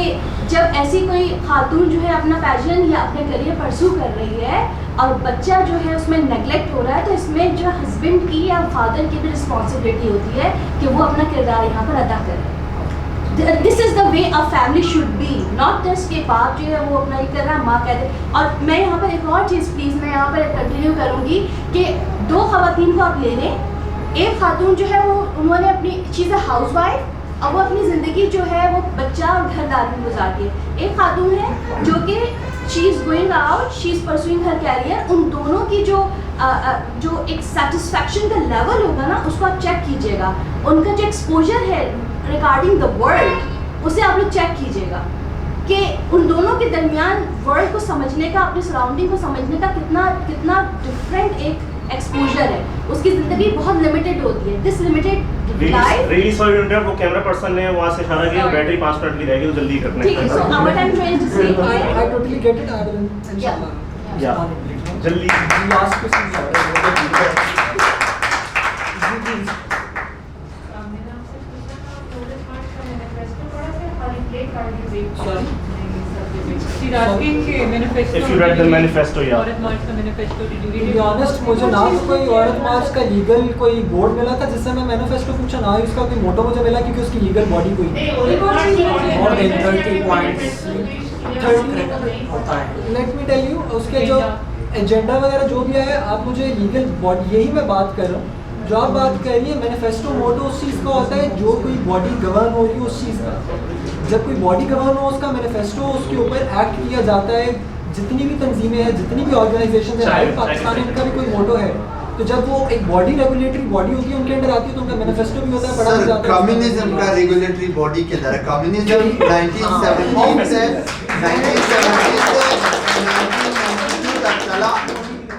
जब ऐसी कोई खातून जो है अपना पैशन या अपने करियर परसू कर रही है और बच्चा जो है उसमें नेगलेक्ट हो रहा है, तो इसमें जो हस्बैंड की या फादर की भी रिस्पॉन्सिबिलिटी होती है कि वो अपना किरदार यहाँ पर अदा करे। This is the way a family should be, not just के बाप जो है वो अपना ये कर रहा है, माँ कहते। और मैं यहाँ पर एक और चीज़ प्लीज़ मैं यहाँ पर कंटिन्यू करूँगी कि 2 ख़वातीन को आप ले लें। एक खातून जो है वो उन्होंने अपनी चीज़ हाउस वाइफ, और वो अपनी ज़िंदगी जो है वो बच्चा और घरदार में गुजारती है। एक खातून है जो कि she is going out, she is pursuing her career. उन दोनों की जो एक सेटिस्फैक्शन का लेवल होगा ना, उसको आप चेक कीजिएगा। उनका जो एक्सपोजर है रिगार्डिंग द वर्ल्ड, उसे आप लोग चेक कीजिएगा कि उन दोनों के दरमियान वर्ल्ड को समझने का, अपने सराउंडिंग को समझने का कितना डिफरेंट एक एक्सपोजर है। उसकी ज़िंदगी बहुत लिमिटेड होती है। This limited life, really sorry to interrupt, वो कैमरा पर्सन ने वहां से इशारा किया, बैटरी 5 मिनट की रहेगी, तो जल्दी करना है। ठीक है। So what I am trying to say I totally get it. I will inshallah. या जल्दी Last question. Sorry. She's asking कि manifesto. If you read the manifesto, yeah. औरत मार्च का manifesto, did you To read be it? honest, मुझे ना तो कोई औरत मार्च का लीगल कोई बोर्ड मिला था जिससे मैं मैनिफेस्टो पूछा, ना ही उसका कोई मोटो मुझे मिला, क्योंकि उसकी लीगल बॉडी कोई नहीं। More than 30 points होता है। लेट मी टेल यू, उसके जो एजेंडा वगैरह जो भी है, आप मुझे लीगल बॉडी, यही मैं बात कर रहा हूँ। जो आप बात कर रही है मैनिफेस्टो मोटो उस चीज़ का होता है जो कोई बॉडी गवर्न हो रही है उस चीज़ का। जब कोई बॉडी गवर्न हो उसका मैनिफेस्टो, उसके ऊपर एक्ट किया जाता है। जितनी भी तंजीमें हैं, जितनी भी ऑर्गेनाइजेशन है, पाकिस्तान इनका भी कोई मोटो है, तो जब वो एक बॉडी रेगुलेटरी बॉडी होती है उनके अंडर आती है, तो उनका मैनिफेस्टो भी होता है, पढ़ा भी जाता है। कम्युनिज्म का रेगुलेटरी बॉडी के अंदर है। कम्युनिज्म 1917 से 1972 तक चला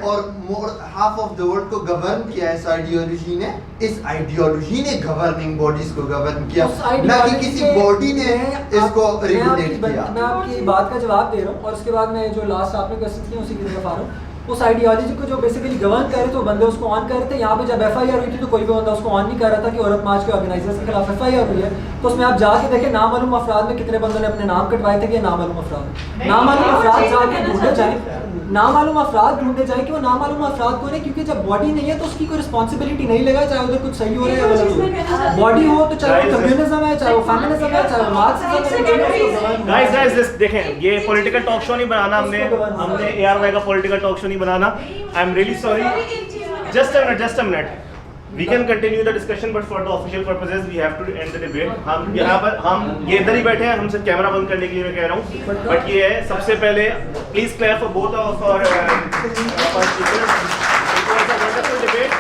और मोर हाफ ऑफ द वर्ल्ड को गवर्न किया इस आइडियोलॉजी ने। इस आइडियोलॉजी ने गवर्निंग बॉडीज को गवर्न किया, ना कि किसी बॉडी ने इसको रेगुलेट किया। मैं आपकी बात का जवाब दे रहा हूँ और उसके बाद मैं जो लास्ट आपने क्वेश्चन किया उसी की तरफ आ रहा हूँ। उस आइडियोलॉजी को जो बेसिकली गवर्न कर रहे थे वो बंदे उसको ऑन कर रहे थे। यहाँ पे जब FIR हुई थी तो कोई भी बंदा उसको ऑन नहीं कर रहा था कि औरत मार्च के ऑर्गेनाइजर्स के खिलाफ FIR हुई है। तो उसमें आप जाके देखें नामालूम अफराद में कितने बंदों ने अपने नाम कटवाए थे कि नामालूम अफराद। नामालूम अफराद जाके ढूंढे जाए, नामालूम अफराद ढूंढे जाए कि वो नामालूम अफराद कौन है, क्योंकि जब बॉडी नहीं है तो उसकी कोई रिस्पॉन्सिबिलिटी नहीं लगा, चाहे उधर कुछ सही हो रहा है या गलत हो रहा है। बॉडी हो तो चाहे वो कम्युनिज्म है, चाहे वो फेमिनिज्म है, चाहे वो मार्क्सिज्म है। गाइस देखें, ये पॉलिटिकल टॉक शो नहीं बनाना, हमने ARY का पॉलिटिकल टॉक शो नहीं बनाना। I am really sorry, just a minute, we can continue the discussion but for the official purposes we have to end the debate. हम यहाँ पर ये इधर ही बैठे हैं, हम सिर्फ कैमरा बंद करने के लिए मैं कह रहा हूँ। बट ये है, सबसे पहले please clap for both of our speakers. It was a wonderful debate.